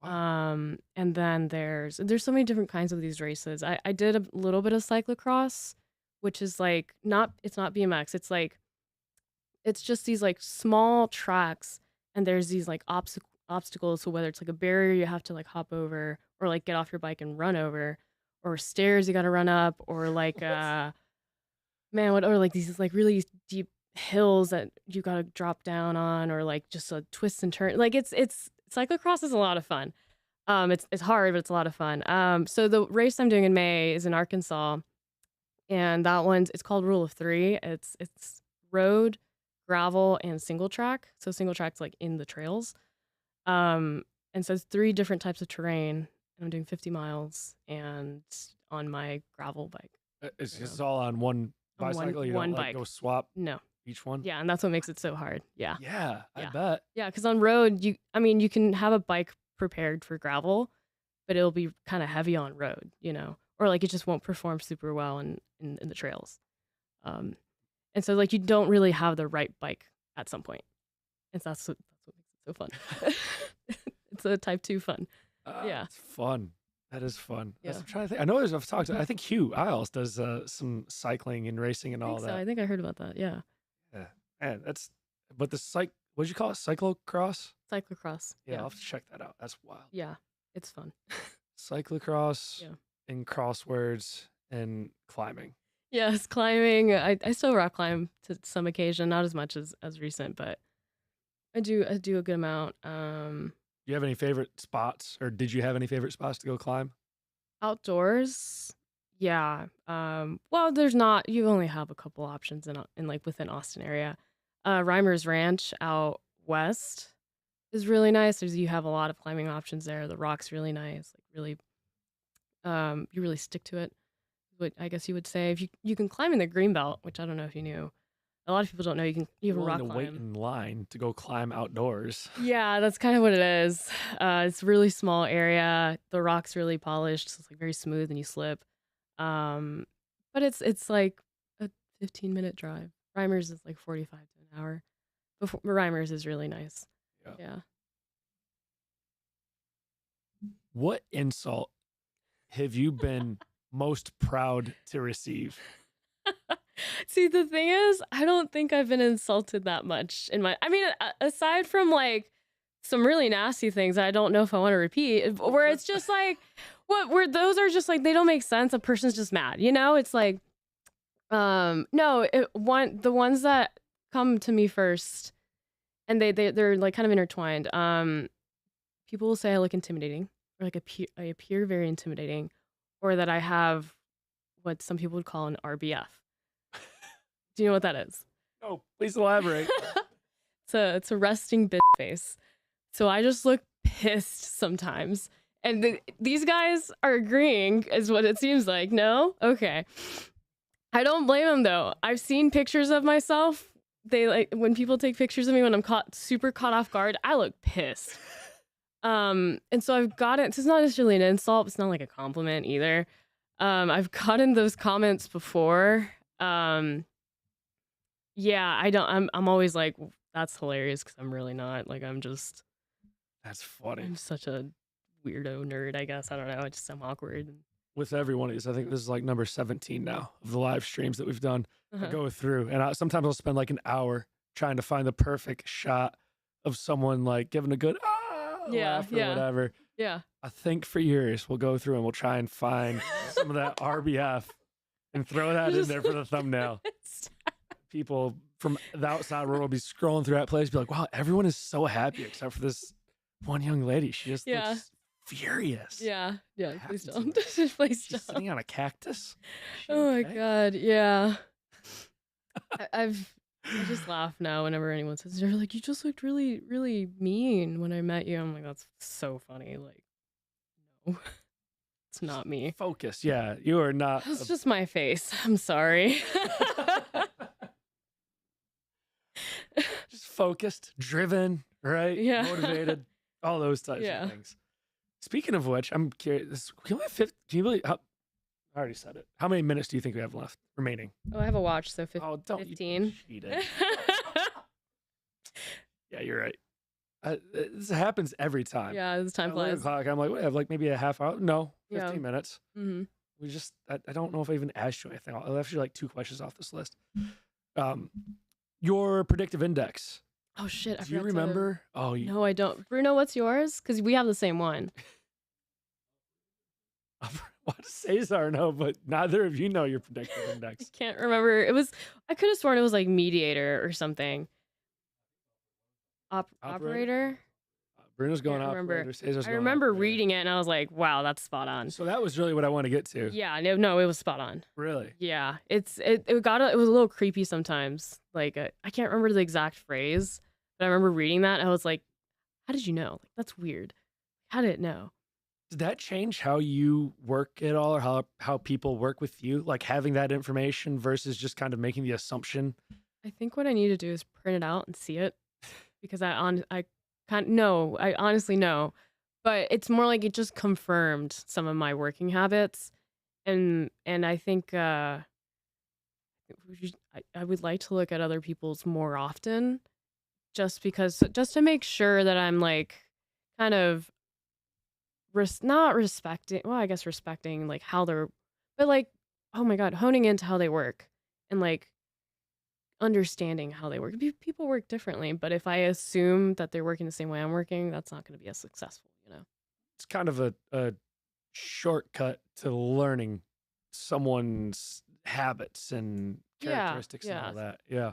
And then there's so many different kinds of these races. I did a little bit of cyclocross, which is like it's not BMX. It's just these like small tracks, and there's these like obstacles. So whether it's like a barrier you have to like hop over, or like get off your bike and run over, or stairs you got to run up, or like or like these like really deep hills that you got to drop down on, or like just a twist and turn. Like it's cyclocross is a lot of fun. It's hard, but it's a lot of fun. So the race I'm doing in May is in Arkansas, and it's called Rule of Three. It's road, gravel, and single track. So single track's like in the trails. And so it's 3 different types of terrain. And I'm doing 50 miles and on my gravel bike. It's just all on one On bicycle. You one don't like bike. go swap No. each one. Yeah, and that's what makes it so hard. Yeah. Yeah, I Yeah. bet. Yeah, because on road, you can have a bike prepared for gravel, but it'll be kind of heavy on road, or like it just won't perform super well in the trails. And so like you don't really have the right bike at some point. And that's what makes it so fun. It's a type 2 fun. Yeah. It's fun. That is fun. Yeah. I'm trying to think. I know I've talked to, I think Hugh Isles does some cycling and racing and I all think so. that. I think I heard about that. Yeah. Yeah. Man, but the what'd you call it? Cyclocross? Cyclocross. Yeah, Yeah. I'll have to check that out. That's wild. Yeah. It's fun. Cyclocross Yeah. and crosswords and climbing. Yes, climbing. I still rock climb to some occasion, not as much as recent, but I do a good amount. Do you have any favorite spots, or did you have any favorite spots to go climb? Outdoors, yeah. Well, there's not. You only have a couple options in like within Austin area. Reimer's Ranch out west is really nice. You have a lot of climbing options there. The rock's really nice. Like really, you really stick to it. What I guess you would say. If you can climb in the Greenbelt, which I don't know if you knew. A lot of people don't know you have a Willing rock to wait climb. in line to go climb outdoors. Yeah, that's kind of what it is. It's a really small area. The rock's really polished, so it's like very smooth and you slip. But it's like a 15-minute drive. Reimers is like 45 to an hour. Reimers is really nice. Yeah. What insult have you been most proud to receive? See, the thing is, I don't think I've been insulted that much aside from like some really nasty things that I don't know if I want to repeat, where it's just like, where those are just like, they don't make sense. A person's just mad, It's like, the ones that come to me first, and they're like kind of intertwined. People will say I look intimidating, or like I appear very intimidating, or that I have what some people would call an RBF. Do you know what that is? Oh, please elaborate. It's a resting bitch face. So I just look pissed sometimes. And these guys are agreeing is what it seems like. No? Okay. I don't blame them though. I've seen pictures of myself. They like when people take pictures of me when I'm super caught off guard, I look pissed. And so I've gotten, it's not necessarily an insult, it's not like a compliment either. I've gotten those comments before. Yeah, I'm always like, that's hilarious because I'm really not. Like, That's funny. I'm such a weirdo nerd, I guess. I don't know. I'm awkward. With every one of these, I think this is like number 17 now of the live streams that we've done. I go through, and sometimes I'll spend like an hour trying to find the perfect shot of someone like giving a good laugh or whatever. Yeah. I think for years we'll go through and we'll try and find some of that RBF and throw that in there for the thumbnail. People from the outside world will be scrolling through that place, be like, wow, everyone is so happy except for this one young lady. She just looks furious. Yeah. Yeah. What Please happened don't. to Please She's don't. sitting on a cactus. Is she Oh my okay? god. Yeah. I just laugh now whenever anyone says they're like, you just looked really, really mean when I met you. I'm like, that's so funny. Like, no, it's not me. Focus. Yeah, you are not. It's just my face. I'm sorry. Just focused, driven, right? Yeah. Motivated, all those types Yeah. of things. Speaking of which, I'm curious. We only have 50, can you believe? I already said it. How many minutes do you think we have left remaining? Oh, I have a watch, so Oh, don't 15. you cheat it. Yeah, you're right. This happens every time. Yeah, this time At 11 flies. o'clock, I'm like, we have like maybe a half hour. No, 15 Yeah. minutes. Hmm. We just, I don't know if I even asked you anything. I'll ask you like 2 questions off this list. Your predictive index. Oh shit! I Do you forgot to- remember? Oh, you, No, I don't. Bruno, what's yours? Because we have the same one. what does Cesar know? But neither of you know your predictive I index. can't remember. It was. I could have sworn it was like mediator or something. Operator. Bruno's going Can't off. remember. Cesar's I going remember operator. reading it and I was like, wow, that's spot on. So that was really what I want to get to. Yeah, no, it was spot on. Really? Yeah, it was a little creepy sometimes. Like I can't remember the exact phrase, but I remember reading that and I was like, how did you know? Like that's weird. How did it know? Did that change how you work at all, or how people work with you? Like having that information versus just kind of making the assumption? I think what I need to do is print it out and see it because I honestly know, but it's more like it just confirmed some of my working habits, and I think I would like to look at other people's more often, just to make sure that I'm like kind of not respecting. Well, I guess respecting like how they're, but like oh my god, honing into how they work and like understanding how they work. People work differently, but if I assume that they're working the same way I'm working, that's not going to be as successful, you know? It's kind of a shortcut to learning someone's habits and characteristics and all that. Yeah.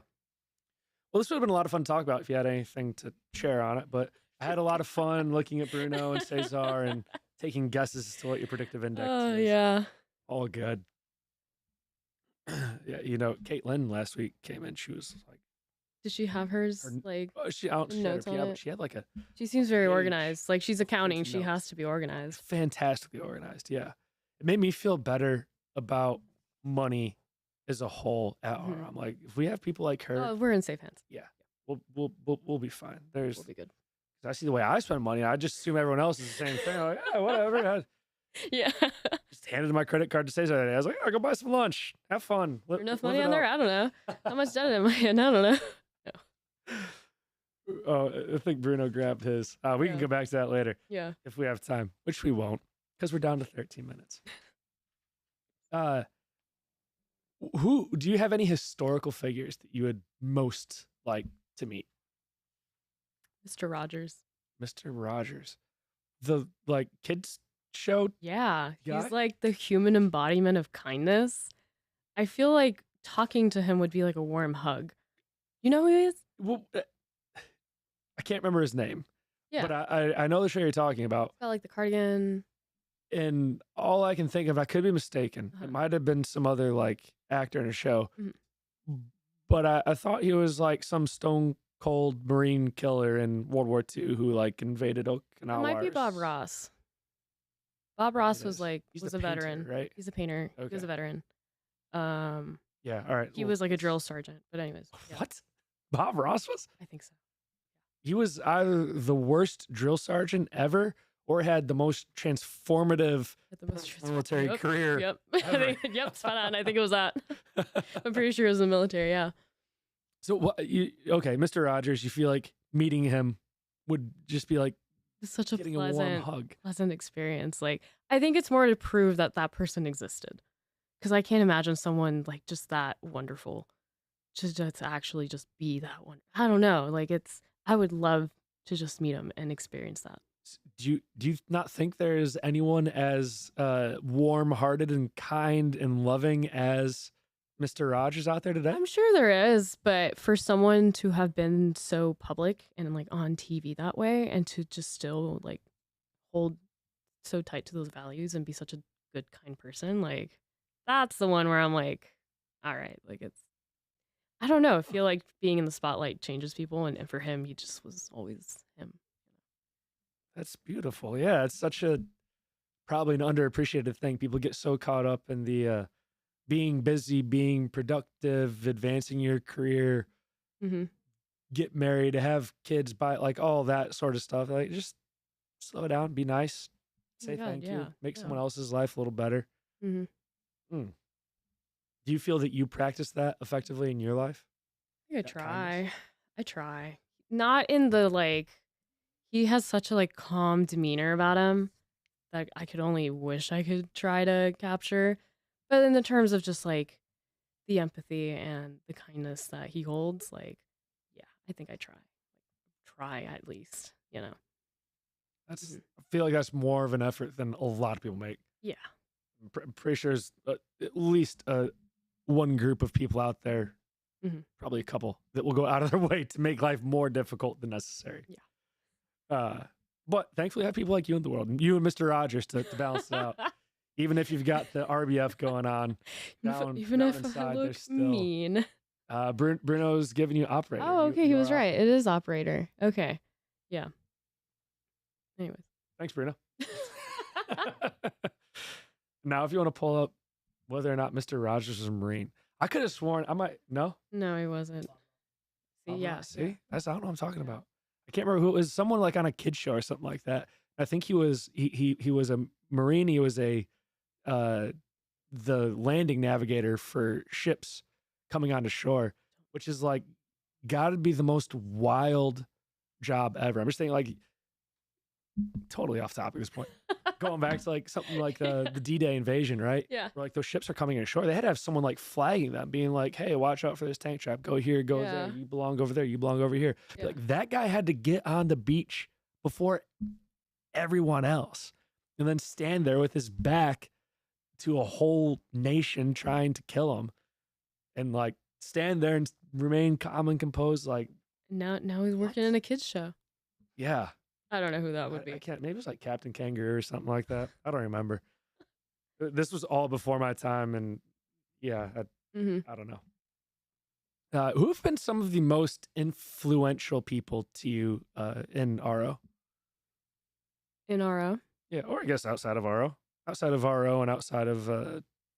Well, this would have been a lot of fun to talk about if you had anything to share on it, but I had a lot of fun looking at Bruno and Cesar and taking guesses as to what your predictive index is. Yeah. All good. Yeah, you know, Caitlin last week came in. She was like, Did she have hers Her- like she had her notes on piano, it? but she had like a she seems very page organized. Like she's accounting, with she notes. has to be organized. fantastically organized. Yeah, it made me feel better about money as a whole. Mhm. I'm like, if we have people like her, Oh, we're in safe hands. we'll be fine. There's, We'll be good. I see the way I spend money. I just assume everyone else is the same thing. I'm like, yeah, whatever. I Yeah. just handed my credit card to Cesar the other day. I was like, oh, go buy some lunch. Have fun. Enough live money it on there? up. I don't know. How much debt am I in? I don't know. Oh, I think Bruno grabbed his. We can Yeah. go back to that later Yeah. if we have time, which we won't because we're down to 13 minutes. Who do you have any historical figures that you would most like to meet? Mr. Rogers. Mr. Rogers, the like kids show. Yeah. Guy? He's like the human embodiment of kindness. I feel like talking to him would be like a warm hug. You know who he is? Well, I can't remember his name, Yeah. but I know the show you're talking about, Got like the cardigan. and all I can think of, I could be mistaken. Uh-huh. It might have been some other like actor in a show, Mhm. but I thought he was like some stone cold Marine killer in World War II who like invaded Okinawa. It might be Bob Ross. Bob Ross It was is. like He's was the a painter, veteran. right? He's a painter. He Okay. was a veteran. Yeah. All right. He well, was like a drill sergeant. But anyways, yeah, What? Bob Ross was? I think so. He was either the worst drill sergeant ever or had the most transformative At the most military Yep, career. Yep. ever. Yep. Spot on. I think it was that. I'm pretty sure it was the military. Yeah. So what? Okay, Mr. Rogers. You feel like meeting him would just be like It's such a getting a warm pleasant hug. experience. Like I think it's more to prove that that person existed, because I can't imagine someone like just that wonderful, just to actually just be that one. I don't know. Like I would love to just meet him and experience that. Do you not think there's anyone as warm-hearted and kind and loving as Mr. Rogers out there today? I'm sure there is, but for someone to have been so public and like on TV that way, and to just still like hold so tight to those values and be such a good, kind person, like that's the one where I'm like, all right, like it's I don't know. I feel like being in the spotlight changes people, and for him, he just was always him. That's beautiful. Yeah, it's such a probably an underappreciated thing. People get so caught up in the being busy, being productive, advancing your career, Mm-hmm. get married, have kids, buy like all that sort of stuff. Like just slow down, be nice, Oh my say God, thank you, yeah, make yeah. someone else's life a little better. Mm-hmm. Do you feel that you practice that effectively in your life? I That kindness? try. I try. Not in the like. He has such a like calm demeanor about him that I could only wish I could try to capture. But in the terms of just like the empathy and the kindness that he holds, like, yeah, I think I try. Try at least, you know. That's Mhm. I feel like that's more of an effort than a lot of people make. Yeah. I'm pretty sure there's at least one group of people out there, Mhm. probably a couple, that will go out of their way to make life more difficult than necessary. Yeah. But thankfully, I have people like you in the world, you and Mr. Rogers to balance it out. Even if you've got the RBF going on, Even down if I inside, look there's still mean. Bruno's giving you operator. Oh, okay, he you was are right. operator. It is operator. Okay. Yeah. Anyways. Thanks, Bruno. Now, if you want to pull up whether or not Mr. Rogers is a Marine, I could have sworn I might. No, No, he wasn't. See, yeah. See, I don't know what I'm talking about. I can't remember who it was. Someone like on a kid show or something like that. I think he was he was a Marine. He was a uh, the landing navigator for ships coming onto shore, which is like got to be the most wild job ever. I'm just thinking like totally off topic at this point. Going back to like something like the D-Day invasion, right? Yeah. Where like those ships are coming ashore. They had to have someone like flagging them, being like, "Hey, watch out for this tank trap. Go here, go there. Yeah. You belong over there. You belong over here." Yeah. Like that guy had to get on the beach before everyone else, and then stand there with his back to a whole nation trying to kill him, and like stand there and remain calm and composed. Like Now he's working in a kids show. yeah, I don't know who that would be. I can't. Maybe it was like Captain Kangaroo or something like that. I don't remember. This was all before my time, and yeah, Mm-hmm. I don't know. Who have been some of the most influential people to you in RO? In RO. Yeah, or I guess outside of RO, and outside of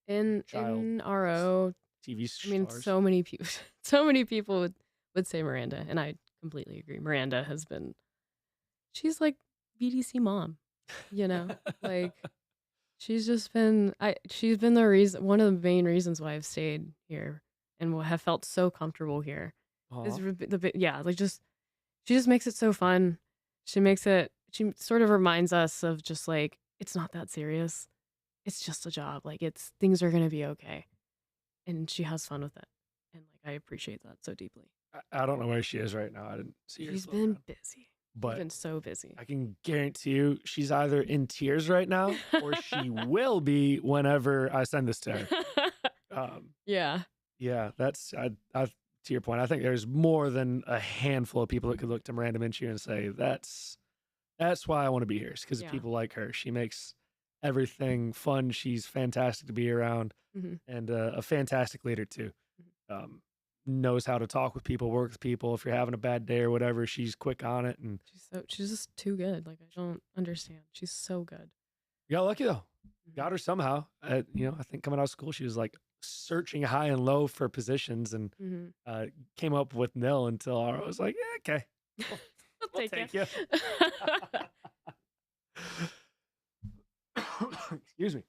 In RO. TV I stars. mean, so many people. So many people would say Miranda, and I completely agree. Miranda has been. She's like BDC mom, you know, like. She's just been she's been the reason, one of the main reasons why I've stayed here and have felt so comfortable here. Is like just she just makes it so fun. She sort of reminds us of just like it's not that serious. It's just a job. Like things are going to be okay. And she has fun with it. And like I appreciate that so deeply. I don't know where she is right now. I didn't see her. She's slow been down. busy. But She's been so busy. I can guarantee you she's either in tears right now or she will be whenever I send this to her. Yeah. Yeah, that's to your point. I think there's more than a handful of people that could look to Miranda Minshew and say that's why I want to be here. It's because of people like her. She makes everything fun. She's fantastic to be around, and a fantastic leader too. Knows how to talk with people, work with people. If you're having a bad day or whatever, she's quick on it, and she's just too good. Like I don't understand. She's so good. You got lucky though. Got her somehow. I think coming out of school, she was like searching high and low for positions, and came up with nil until I was like, yeah, okay, we'll take you. Excuse me.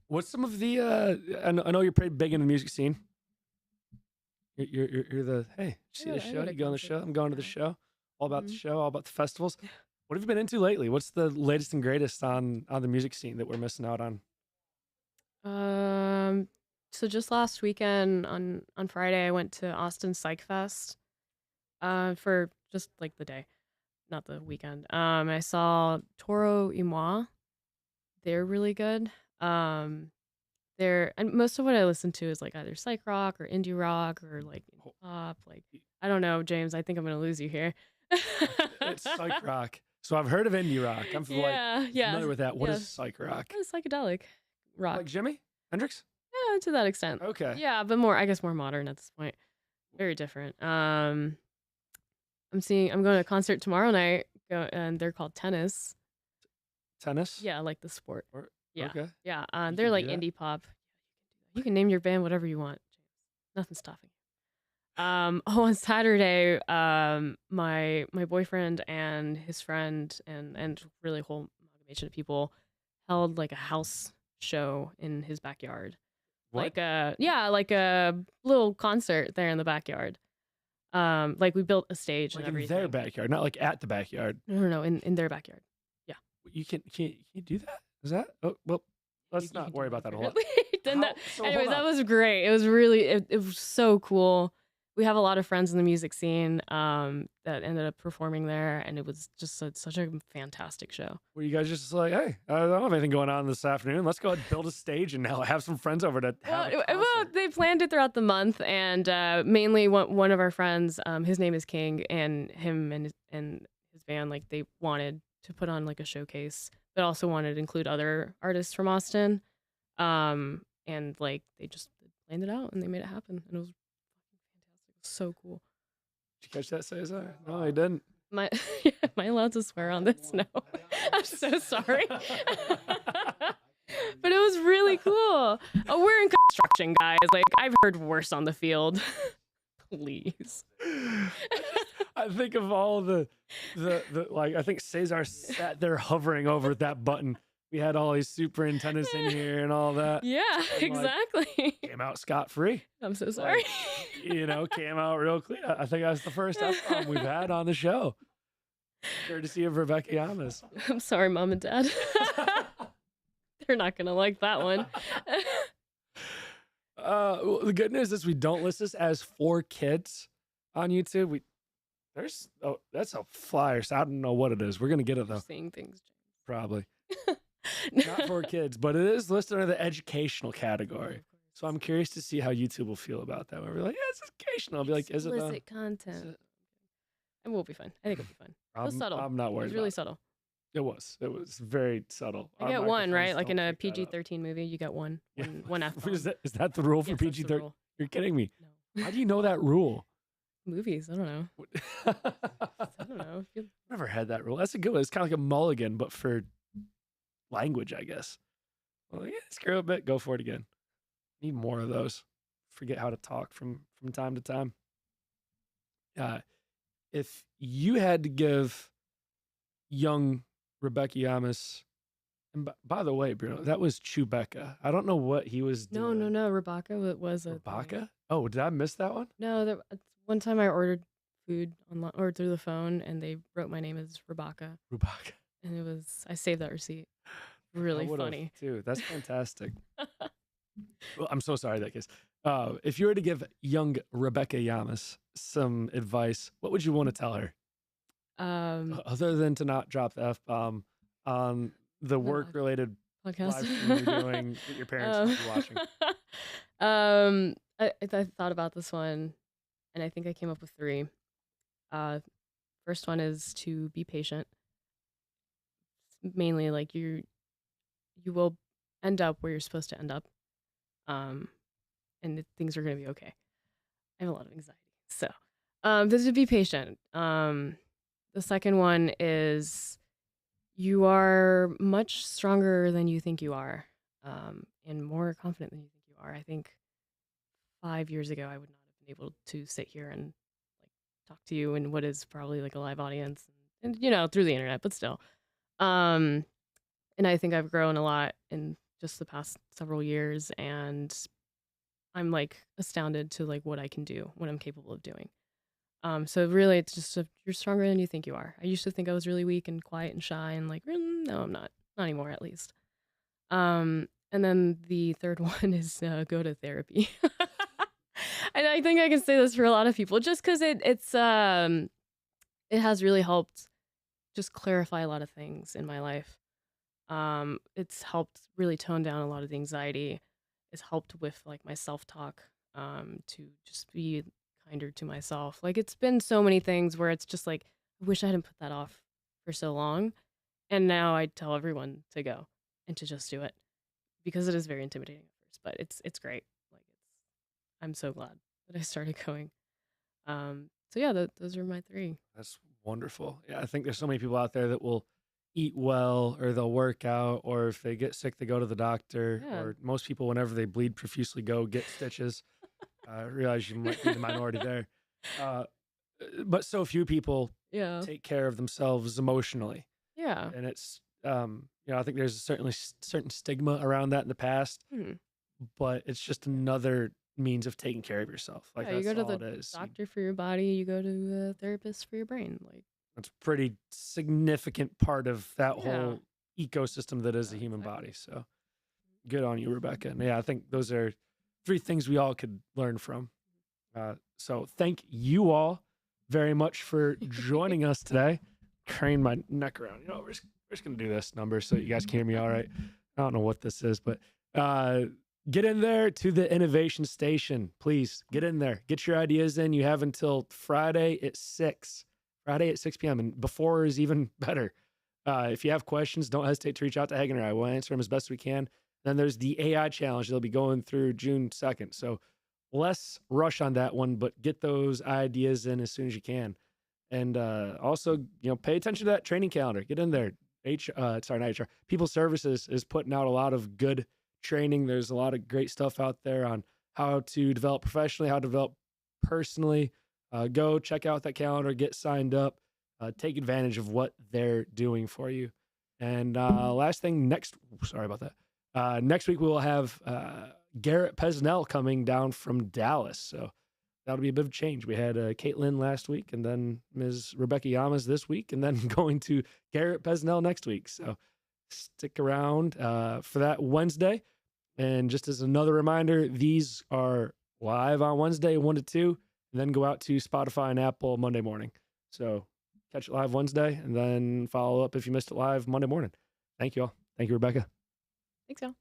What's some of the? I know you're pretty big in the music scene. You're the hey. See the show? You go on the show? I'm going to the show. All about the show. All about the festivals. What have you been into lately? What's the latest and greatest on the music scene that we're missing out on? So just last weekend on Friday, I went to Austin Psych Fest. For just like the day, not the weekend. I saw Toro y Moi. They're really good. And most of what I listen to is like either psych rock or indie rock or like pop. Like I don't know, James. I think I'm gonna lose you here. It's psych rock. So I've heard of indie rock. I'm familiar with that. What is psych rock? Psychedelic rock. Like Jimi Hendrix? Yeah, to that extent. Okay. Yeah, but more, I guess, more modern at this point. Very different. I'm going to a concert tomorrow night, and they're called Tennis. Tennis? Yeah, like the sport. Yeah. Okay. Yeah. You They're can like do that? indie pop. You can name your band whatever you want. Nothing's stopping you. On Saturday, my boyfriend and his friend and really a whole amalgamation of people held like a house show in his backyard. What? Like a little concert there in the backyard. Like we built a stage Like and in everything. their backyard, not like at the backyard. No, in their backyard. You can't do that? Is that? Oh, well, let's You not can worry do about that a that whole lot. Anyways, that was great. It was really, it was so cool. We have a lot of friends in the music scene that ended up performing there, and it was just such a fantastic show. Were you guys just like, hey, I don't have anything going on this afternoon. Let's go ahead and build a stage and now have some friends over to have a concert. They planned it throughout the month, and mainly one of our friends, his name is King, and him and his band, like they wanted to put on like a showcase, but also wanted to include other artists from Austin. And like they just planned it out and they made it happen, and it was fantastic. It was so cool. Did you catch that, Cesar? No, I didn't. Am I allowed to swear on this? No. I'm so sorry. But it was really cool. Oh, we're in construction, guys. Like, I've heard worse on the field. Please. I think of all the like, I think Cesar sat there hovering over that button. We had all these superintendents in here and all that. Yeah, exactly. Came out scot-free. I'm so sorry. Came out real clean. I think that's the first F-bomb we've had on the show. Courtesy of Rebeca Llamas. I'm sorry, Mom and Dad. They're not going to like that one. Well, the good news is we don't list this as 4 kids on YouTube. That's a flyer, so I don't know what it is. We're going to get it, though. Seeing things, James. Probably. Not 4 kids, but it is listed under the educational category. So I'm curious to see how YouTube will feel about that. We'll be like, yeah, it's educational. I'll be like, is it? Explicit content. It will be fun. I think it'll be fun. It was subtle. I'm not It worried. was really about subtle. It was very subtle. I Our get one, right? microphones Like in don't a pick that up. PG-13 movie, you get one. Yeah. One F. Is that the rule for Yes, that's the PG-13? rule. You're kidding me. No. How do you know that rule? Movies, I don't know. I don't know. Never had that rule. That's a good one. It's kind of like a mulligan, but for language, I guess. Well, yeah, screw a bit. Go for it again. Need more of those. Forget how to talk from time to time. If you had to give young Rebeca Llamas, and by the way, Bruno, that was Chewbacca. I don't know what he was doing. No. Rebecca was a thing. Rebecca? Oh, did I miss that one? No, one time I ordered food online or through the phone, and they wrote my name as Rebecca, Rebecca. and I saved that receipt. Really funny. Too. That's fantastic. Well, I'm so sorry that case. If you were to give young Rebeca Llamas some advice, what would you want to tell her? Other than to not drop the F-bomb on the work-related podcast live stream you're doing that your parents will be watching. I thought about this one, and I think I came up with 3. First one is to be patient. Mainly, like you will end up where you're supposed to end up, and things are going to be okay. I have a lot of anxiety, so this is be patient. The second one is you are much stronger than you think you are, and more confident than you think you are. I think 5 years ago, I would not have been able to sit here and like talk to you in what is probably like a live audience, and through the internet, but still. And I think I've grown a lot in just the past several years, and I'm like astounded to like what I can do, what I'm capable of doing. So really, it's just you're stronger than you think you are. I used to think I was really weak and quiet and shy, and like, no, I'm not anymore, at least. And then the third one is go to therapy. And I think I can say this for a lot of people, just because it has really helped just clarify a lot of things in my life. It's helped really tone down a lot of the anxiety. It's helped with like my self-talk, to just be kinder to myself. Like it's been so many things where it's just like, I wish I hadn't put that off for so long. And now I tell everyone to go and to just do it because it is very intimidating at first, but it's great. Like I'm so glad that I started going. So yeah, those are my 3. That's wonderful. Yeah, I think there's so many people out there that will eat well, or they'll work out, or if they get sick, they go to the doctor. Yeah. Or most people, whenever they bleed profusely, go get stitches. I realize you might be the minority there. But so few people Yeah. take care of themselves emotionally. Yeah. And it's, I think there's certainly certain stigma around that in the past, but it's just another means of taking care of yourself. Like, Yeah, that's you go all to it the is. doctor for your body, you go to a therapist for your brain. Like That's a pretty significant part of that Yeah. whole ecosystem that is the Yeah, human exactly. body. So good on you, Rebecca. And yeah, I think those are 3 things we all could learn from. So thank you all very much for joining us today. Crane my neck around. We're just gonna do this number so you guys can hear me all right. I don't know what this is, but get in there to the innovation station. Please get in there. Get your ideas in. You have until Friday at 6 p.m. And before is even better. If you have questions, don't hesitate to reach out to Hagen or I. We'll answer them as best we can. Then there's the AI challenge. They'll be going through June 2nd. So less rush on that one, but get those ideas in as soon as you can. And also, pay attention to that training calendar. Get in there. Not HR. People Services is putting out a lot of good training. There's a lot of great stuff out there on how to develop professionally, how to develop personally. Go check out that calendar, get signed up, take advantage of what they're doing for you. And last thing, next week we will have Garrett Pesnell coming down from Dallas. So that'll be a bit of a change. We had Caitlin last week, and then Ms. Rebeca Llamas this week, and then going to Garrett Pesnell next week. So stick around for that Wednesday. And just as another reminder, these are live on Wednesday, 1 to 2, and then go out to Spotify and Apple Monday morning. So catch it live Wednesday, and then follow up if you missed it live Monday morning. Thank you all. Thank you, Rebecca. Thanks, y'all.